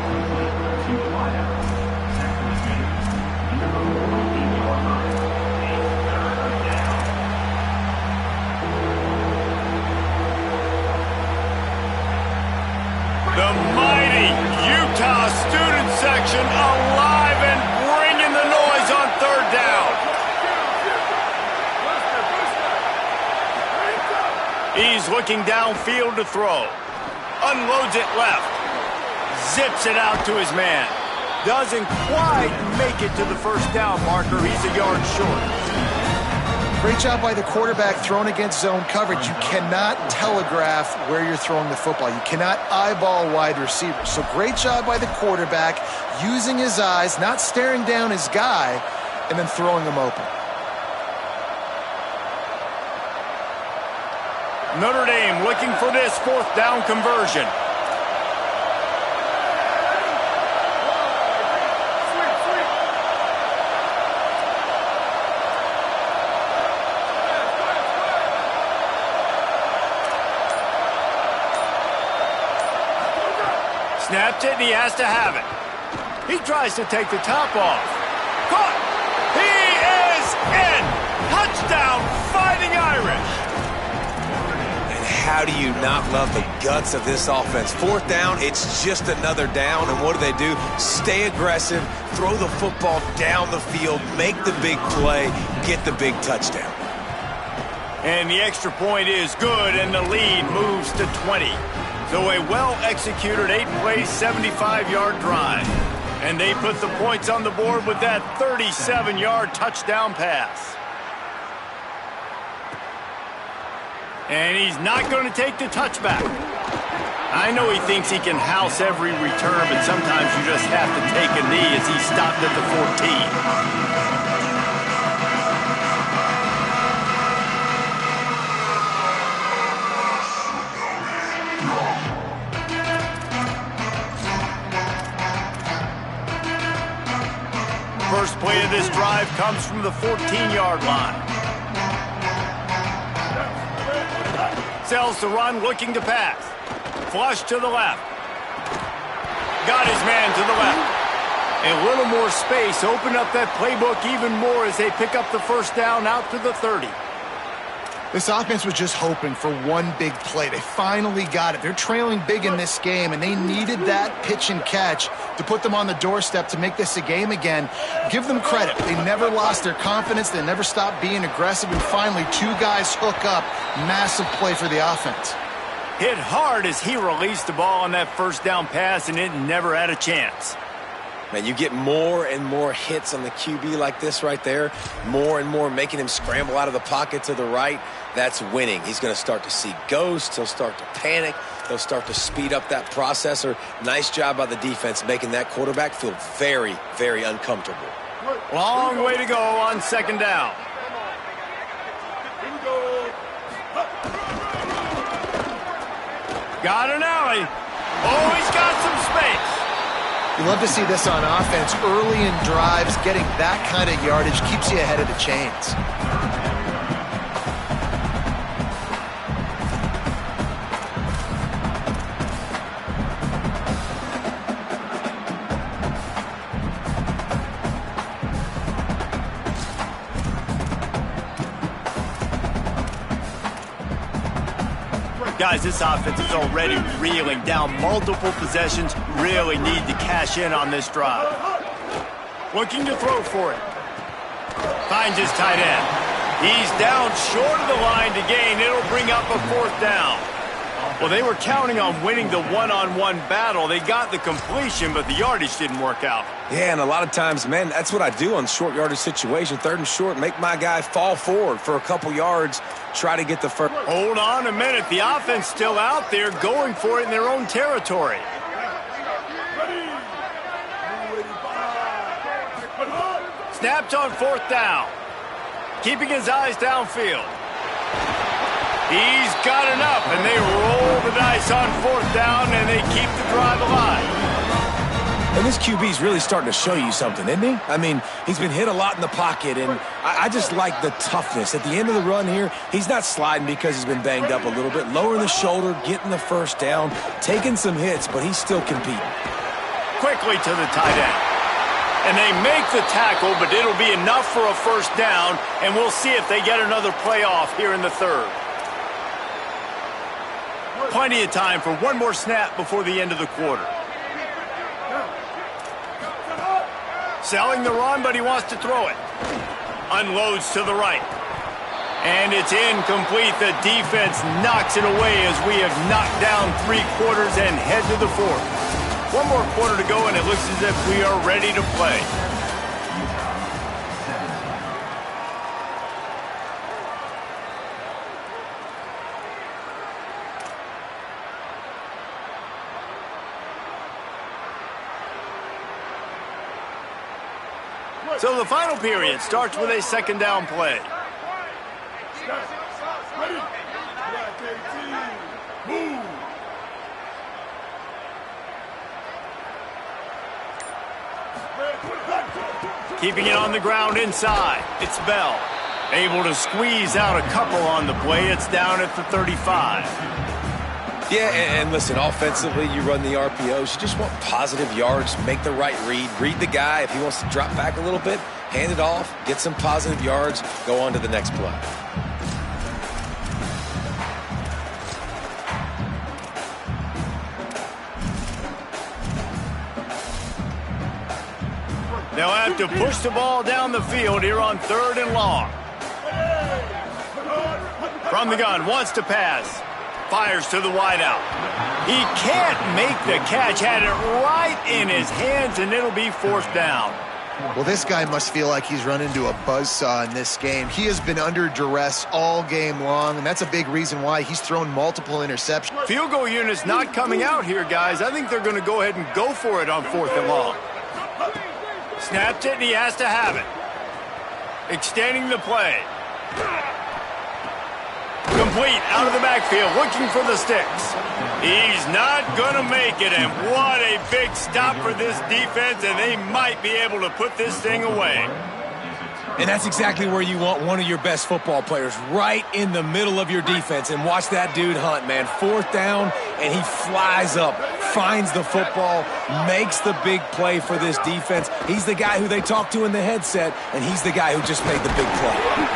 The mighty Utah student section alive and bringing the noise on third down. He's looking downfield to throw. Unloads it left. Zips it out to his man. Doesn't quite make it to the first down marker. He's a yard short. Great job by the quarterback throwing against zone coverage. You cannot telegraph where you're throwing the football. You cannot eyeball wide receivers. So great job by the quarterback using his eyes, not staring down his guy, and then throwing him open. Notre Dame looking for this fourth down conversion. Snapped it, and he has to have it. He tries to take the top off. Caught! He is in! Touchdown, Fighting Irish! How do you not love the guts of this offense? Fourth down, it's just another down, and what do? Stay aggressive, throw the football down the field, make the big play, get the big touchdown. And the extra point is good, and the lead moves to 20. So a well-executed 8-play, 75-yard drive. And they put the points on the board with that 37-yard touchdown pass. And he's not going to take the touchback. I know he thinks he can house every return, but sometimes you just have to take a knee as he stopped at the 14. First play of this drive comes from the 14-yard line. Sells to run, looking to pass. Flush to the left. Got his man to the left. A little more space. Open up that playbook even more as they pick up the first down out to the 30. This offense was just hoping for one big play. They finally got it. They're trailing big in this game, and they needed that pitch and catch to put them on the doorstep to make this a game again. Give them credit. They never lost their confidence. They never stopped being aggressive, and finally, two guys hook up. Massive play for the offense. Hit hard as he released the ball on that first down pass, and it never had a chance. Man, you get more and more hits on the QB like this right there, more and more making him scramble out of the pocket to the right. That's winning. He's going to start to see ghosts. He'll start to panic. They'll start to speed up that processor. Nice job by the defense making that quarterback feel very, very uncomfortable. Long way to go on second down. Got an alley. Oh, he's got some space. You love to see this on offense. Early in drives, getting that kind of yardage keeps you ahead of the chains. Guys, this offense is already reeling down multiple possessions. Really need to cash in on this drive. Looking to throw for it. Finds his tight end. He's down short of the line to gain. It'll bring up a fourth down. Well, they were counting on winning the one-on-one battle. They got the completion, but the yardage didn't work out. Yeah, and a lot of times, man, that's what I do on short yardage situation. Third and short, make my guy fall forward for a couple yards, try to get the first. Hold on a minute. The offense still out there going for it in their own territory. Snapped on fourth down. Keeping his eyes downfield. He's got enough, and they roll the dice on fourth down, and they keep the drive alive. And this QB's really starting to show you something, isn't he? I mean, he's been hit a lot in the pocket, and I just like the toughness. At the end of the run here, he's not sliding because he's been banged up a little bit. Lowering the shoulder, getting the first down, taking some hits, but he's still competing. Quickly to the tight end. And they make the tackle, but it'll be enough for a first down, and we'll see if they get another playoff here in the third. Plenty of time for one more snap before the end of the quarter. Selling the run, but he wants to throw it. Unloads to the right. And it's incomplete. The defense knocks it away as we have knocked down 3 quarters and head to the fourth. One more quarter to go, and it looks as if we are ready to play. So the final period starts with a second down play. Ready? Black 18. Move. Keeping it on the ground inside. It's Bell. Able to squeeze out a couple on the play. It's down at the 35. Yeah, and listen, offensively, you run the RPOs. You just want positive yards, make the right read the guy. If he wants to drop back a little bit, hand it off, get some positive yards, go on to the next play. They'll have to push the ball down the field here on 3rd and long. From the gun, wants to pass. Fires to the wideout. He can't make the catch. Had it right in his hands, and it'll be 4th down. Well, this guy must feel like he's run into a buzzsaw in this game. He has been under duress all game long, and that's a big reason why he's thrown multiple interceptions. Field goal unit's not coming out here, guys. I think they're going to go ahead and go for it on 4th and long. Snapped it, and he has to have it. Extending the play. Complete out of the backfield, looking for the sticks. He's not going to make it, and what a big stop for this defense, and they might be able to put this thing away. And that's exactly where you want one of your best football players, right in the middle of your defense. And watch that dude hunt, man. 4th down, and he flies up, finds the football, makes the big play for this defense. He's the guy who they talk to in the headset, and he's the guy who just made the big play.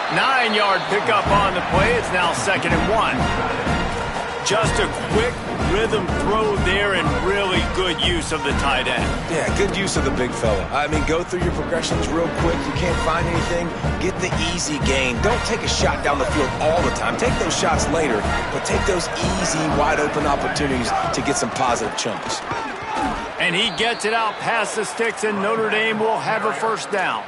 9-yard pickup on the play. It's now 2nd and 1. Just a quick rhythm throw there and really good use of the tight end. Yeah, good use of the big fella. I mean, go through your progressions real quick. You can't find anything, get the easy gain. Don't take a shot down the field all the time. Take those shots later, but take those easy, wide-open opportunities to get some positive chunks. And he gets it out past the sticks, and Notre Dame will have a 1st down.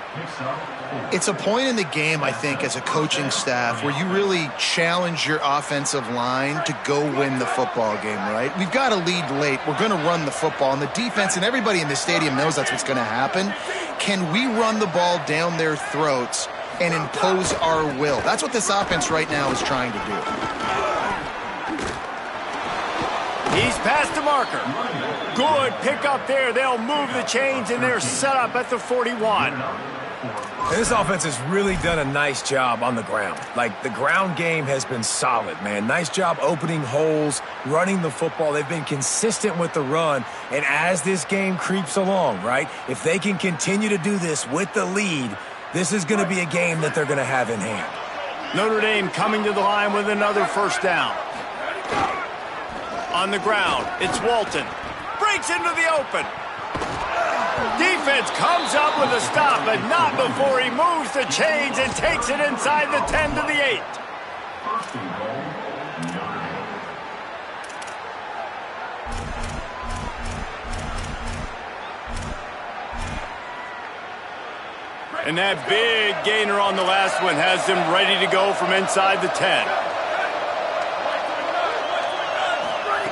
It's a point in the game, I think, as a coaching staff where you really challenge your offensive line to go win the football game, right? We've got to lead late. We're going to run the football, and the defense and everybody in the stadium knows that's what's going to happen. Can we run the ball down their throats and impose our will? That's what this offense right now is trying to do. He's past the marker. Good pick up there. They'll move the chains, and they're set up at the 41. And this offense has really done a nice job on the ground. Like, the ground game has been solid, man. Nice job opening holes, running the football. They've been consistent with the run. And as this game creeps along, right, if they can continue to do this with the lead, this is going to be a game that they're going to have in hand. Notre Dame coming to the line with another 1st down. On the ground, it's Walton. Breaks into the open. Defense comes up with a stop, but not before he moves the chains and takes it inside the 10 to the 8. And that big gainer on the last one has them ready to go from inside the 10.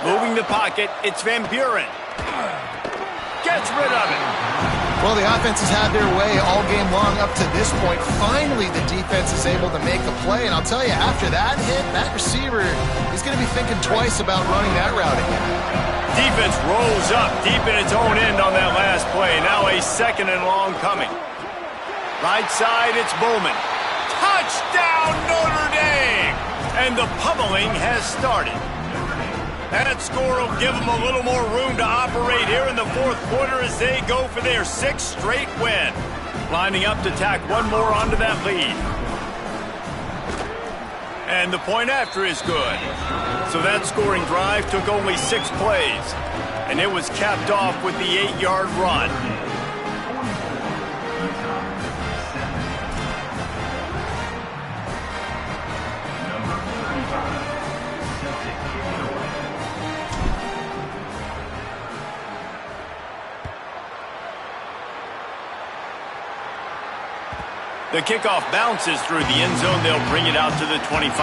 Moving the pocket, it's Van Buren. Gets rid of it. Well, the offense has had their way all game long up to this point. Finally, the defense is able to make a play. And I'll tell you, after that hit, that receiver is going to be thinking twice about running that route again. Defense rolls up deep in its own end on that last play. Now a 2nd and long coming. Right side, it's Bowman. Touchdown, Notre Dame! And the pummeling has started. That score will give them a little more room to operate here in the 4th quarter as they go for their 6th straight win. Lining up to tack one more onto that lead. And the point after is good. So that scoring drive took only 6 plays. And it was capped off with the 8-yard run. The kickoff bounces through the end zone. They'll bring it out to the 25.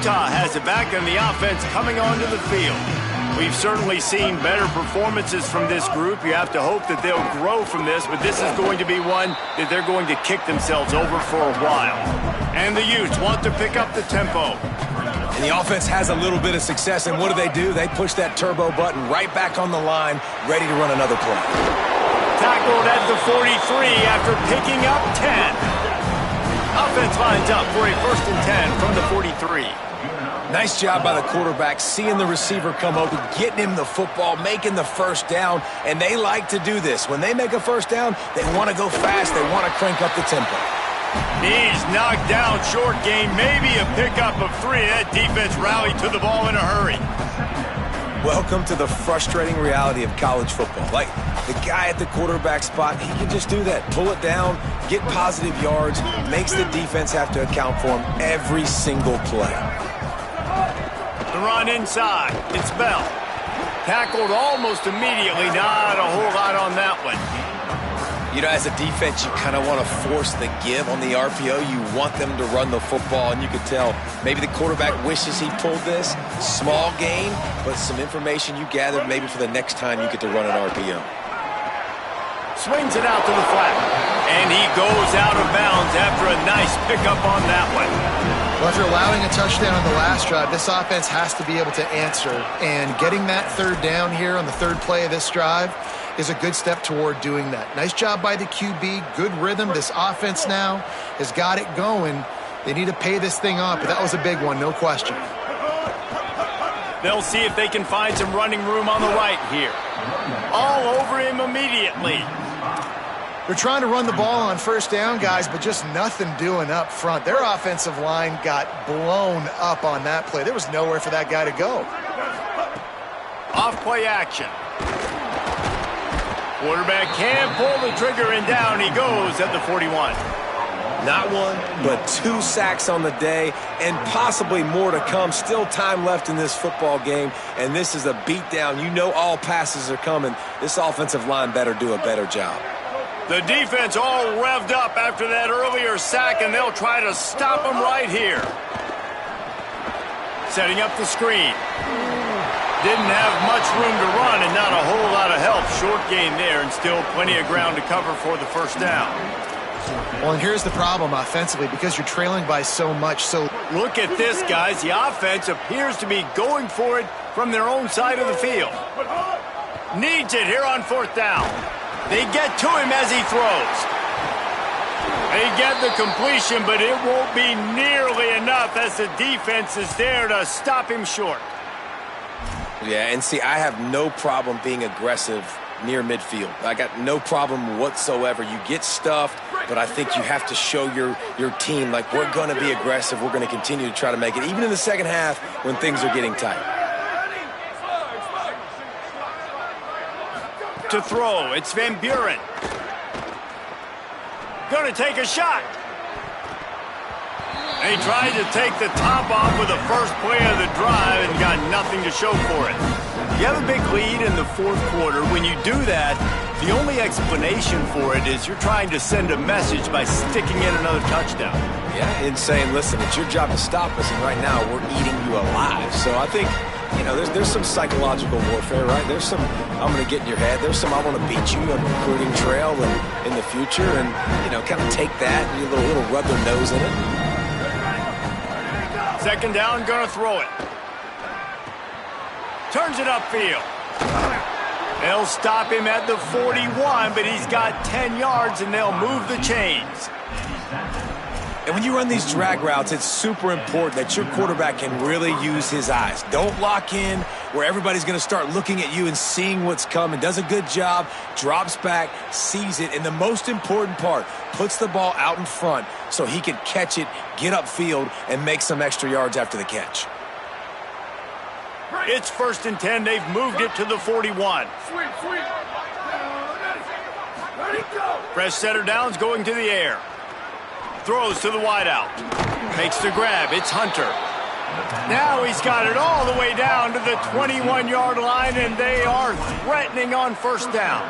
Utah has it back, and the offense coming onto the field. We've certainly seen better performances from this group. You have to hope that they'll grow from this, but this is going to be one that they're going to kick themselves over for a while. And the Utes want to pick up the tempo. And the offense has a little bit of success, and what do? They push that turbo button right back on the line, ready to run another play. Tackled at the 43 after picking up 10. Offense lines up for a 1st and 10 from the 43. Nice job by the quarterback, seeing the receiver come open, getting him the football, making the first down, and they like to do this. When they make a first down, they want to go fast. They want to crank up the tempo. He's knocked down, short game, maybe a pickup of 3. That defense rallied to the ball in a hurry. Welcome to the frustrating reality of college football. Like, the guy at the quarterback spot, he can just do that. Pull it down, get positive yards, makes the defense have to account for him every single play. The run inside. It's Bell. Tackled almost immediately. Not a whole lot on that one. You know, as a defense, you kind of want to force the give on the RPO. You want them to run the football, and you could tell maybe the quarterback wishes he pulled this. Small gain, but some information you gathered maybe for the next time you get to run an RPO. Swings it out to the flat. And he goes out of bounds after a nice pickup on that one. Well, after allowing a touchdown on the last drive, this offense has to be able to answer. And getting that 3rd down here on the 3rd play of this drive is a good step toward doing that. Nice job by the QB. Good rhythm. This offense now has got it going. They need to pay this thing off, but that was a big one, no question. They'll see if they can find some running room on the right here. All over him immediately. They're trying to run the ball on 1st down, guys, but just nothing doing up front. Their offensive line got blown up on that play. There was nowhere for that guy to go. Off play action. Quarterback can pull the trigger, and down he goes at the 41. Not 1, but 2 sacks on the day, and possibly more to come. Still time left in this football game, and this is a beatdown. You know all passes are coming. This offensive line better do a better job. The defense all revved up after that earlier sack, and they'll try to stop him right here. Setting up the screen. Didn't have much room to run and not a whole lot of help. Short gain there, and still plenty of ground to cover for the 1st down. Well, and here's the problem offensively, because you're trailing by so much. So look at this, guys. The offense appears to be going for it from their own side of the field. Needs it here on 4th down. They get to him as he throws. They get the completion, but it won't be nearly enough as the defense is there to stop him short. Yeah, and see, I have no problem being aggressive near midfield. I got no problem whatsoever. You get stuffed, but I think you have to show your team, like, we're going to be aggressive. We're going to continue to try to make it, even in the second half when things are getting tight. To throw, it's Van Buren. Going to take a shot. They tried to take the top off with the first play of the drive and got nothing to show for it. You have a big lead in the 4th quarter. When you do that, the only explanation for it is you're trying to send a message by sticking in another touchdown. Yeah, and saying, listen, it's your job to stop us, and right now we're eating you alive. So I think, you know, there's some psychological warfare, right? There's some, I'm going to get in your head. There's some, I want to beat you on the recruiting trail and in the future, and, you know, kind of take that and a little rub their nose in it. 2nd down, going to throw it. Turns it upfield. They'll stop him at the 41, but he's got 10 yards, and they'll move the chains. And when you run these drag routes, it's super important that your quarterback can really use his eyes. Don't lock in where everybody's going to start looking at you and seeing what's coming. Does a good job, drops back, sees it, and the most important part, puts the ball out in front so he can catch it, get upfield, and make some extra yards after the catch. It's 1st and 10. They've moved it to the 41. Fresh setter downs going to the air. Throws to the wideout. Makes the grab. It's Hunter. Now he's got it all the way down to the 21-yard line, and they are threatening on 1st down.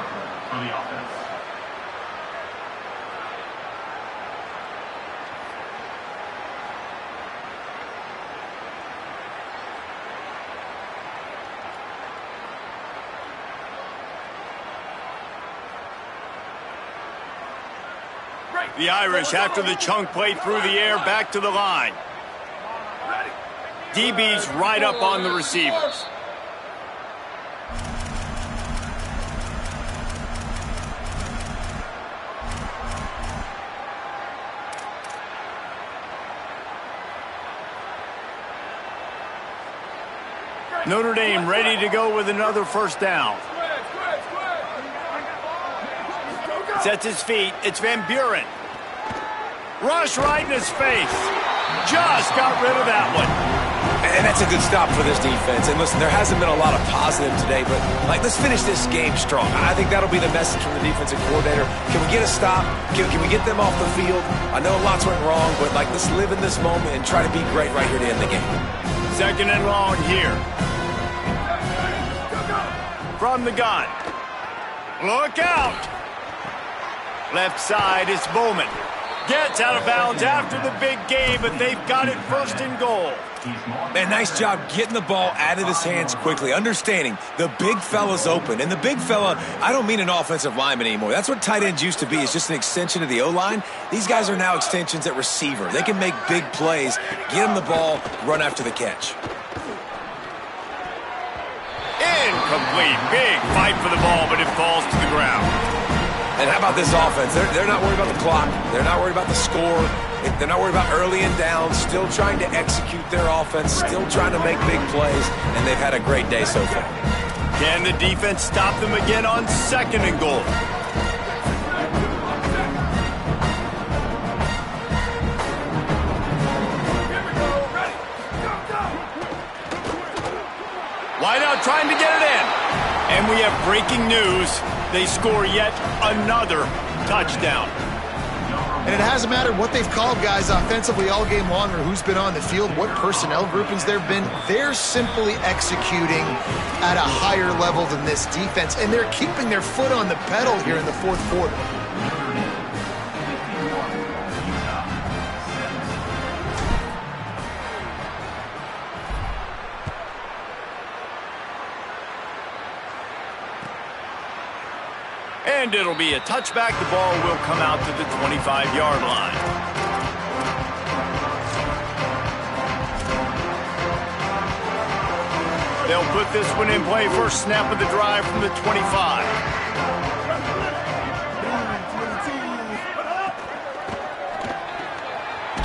The Irish, after the chunk play through the air, back to the line. DB's right up on the receivers. Notre Dame ready to go with another first down. Sets his feet. It's Van Buren. Rush right in his face. Just got rid of that one. And that's a good stop for this defense. And listen, there hasn't been a lot of positive today, but let's finish this game strong. I think that'll be the message from the defensive coordinator. Can we get a stop? Can we get them off the field? I know lots went wrong, but let's live in this moment and try to be great right here to end the game. Second and long here. From the gun. Look out! Left side is Bowman. Gets out of bounds after the big game, but they've got it first and goal. Man, nice job getting the ball out of his hands quickly, understanding the big fella's open. And the big fella, I don't mean an offensive lineman anymore. That's what tight ends used to be, is just an extension of the O-line. These guys are now extensions at receiver. They can make big plays, get him the ball, run after the catch. Incomplete. Big fight for the ball, but it falls to the ground. And how about this offense? They're not worried about the clock. They're not worried about the score. They're not worried about early and down. Still trying to execute their offense. Still trying to make big plays. And they've had a great day so far. Can the defense stop them again on second and goal? Wideout trying to get it in. And we have breaking news. They score yet another touchdown. And it hasn't mattered what they've called guys offensively all game long or who's been on the field, what personnel groupings there have been. They're simply executing at a higher level than this defense, and they're keeping their foot on the pedal here in the fourth quarter. And it'll be a touchback. The ball will come out to the 25-yard line. They'll put this one in play. First snap of the drive from the 25.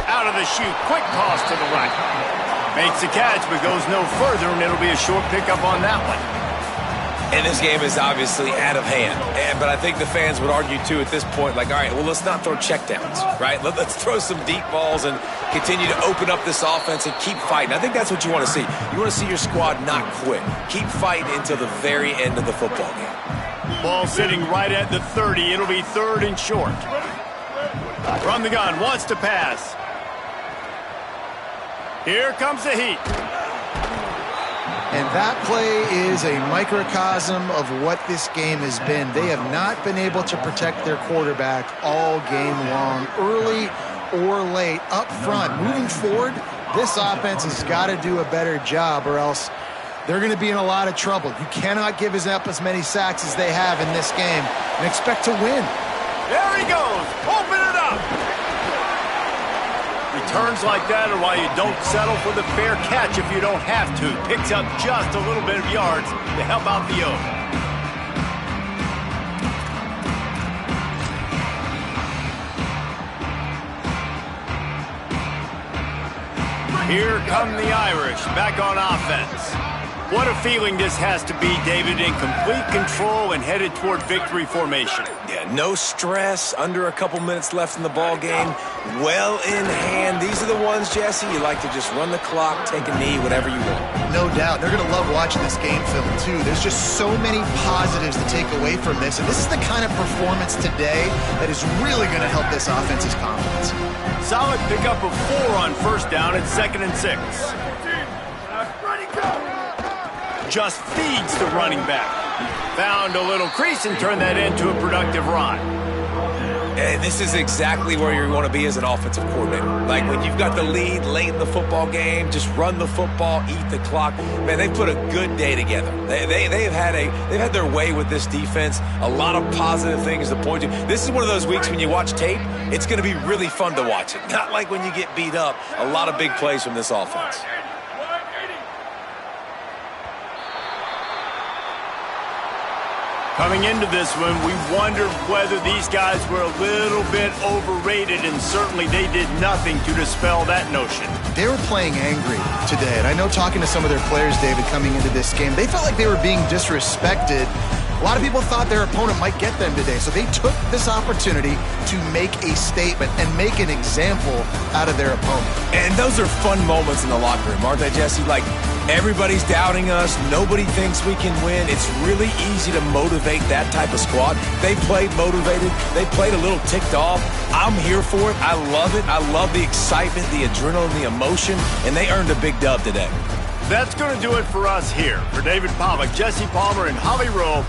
Out of the chute. Quick toss to the right. Makes the catch, but goes no further, and it'll be a short pickup on that one. And this game is obviously out of hand. But I think the fans would argue, too, at this point, all right, well, let's not throw checkdowns, right? Let's throw some deep balls and continue to open up this offense and keep fighting. I think that's what you want to see. You want to see your squad not quit. Keep fighting until the very end of the football game. Ball sitting right at the 30. It'll be third and short. From the gun, wants to pass. Here comes the heat. And that play is a microcosm of what this game has been. They have not been able to protect their quarterback all game long, early or late, up front. Moving forward, this offense has got to do a better job, or else they're going to be in a lot of trouble. You cannot give up as many sacks as they have in this game and expect to win. There he goes. Open it up. Returns like that are why you don't settle for the fair catch if you don't have to. Picks up just a little bit of yards to help out the O. Here come the Irish back on offense. What a feeling this has to be, David, in complete control and headed toward victory formation. Yeah, no stress, under a couple minutes left in the ball game, well in hand. These are the ones, Jesse, you like to just run the clock, take a knee, whatever you want. No doubt. They're going to love watching this game film, too. There's just so many positives to take away from this, and this is the kind of performance today that is really going to help this offense's confidence. Solid pickup of 4 on first down at 2nd and 6. Just feeds the running back. Found a little crease and turned that into a productive run. And this is exactly where you want to be as an offensive coordinator. Like when you've got the lead late in the football game, just run the football, eat the clock. Man, they put a good day together. They've had their way with this defense. A lot of positive things to point to. This is one of those weeks when you watch tape, it's going to be really fun to watch it. Not like when you get beat up. A lot of big plays from this offense. Coming into this one, we wondered whether these guys were a little bit overrated, and certainly they did nothing to dispel that notion. They were playing angry today, and I know talking to some of their players, David, coming into this game, they felt like they were being disrespected. A lot of people thought their opponent might get them today, so they took this opportunity to make a statement and make an example out of their opponent. And those are fun moments in the locker room, aren't they, Jesse? Like, everybody's doubting us. Nobody thinks we can win. It's really easy to motivate that type of squad. They played motivated. They played a little ticked off. I'm here for it. I love it. I love the excitement, the adrenaline, the emotion, and they earned a big dub today. That's going to do it for us here. For David Pollack, Jesse Palmer, and Holly Rowe,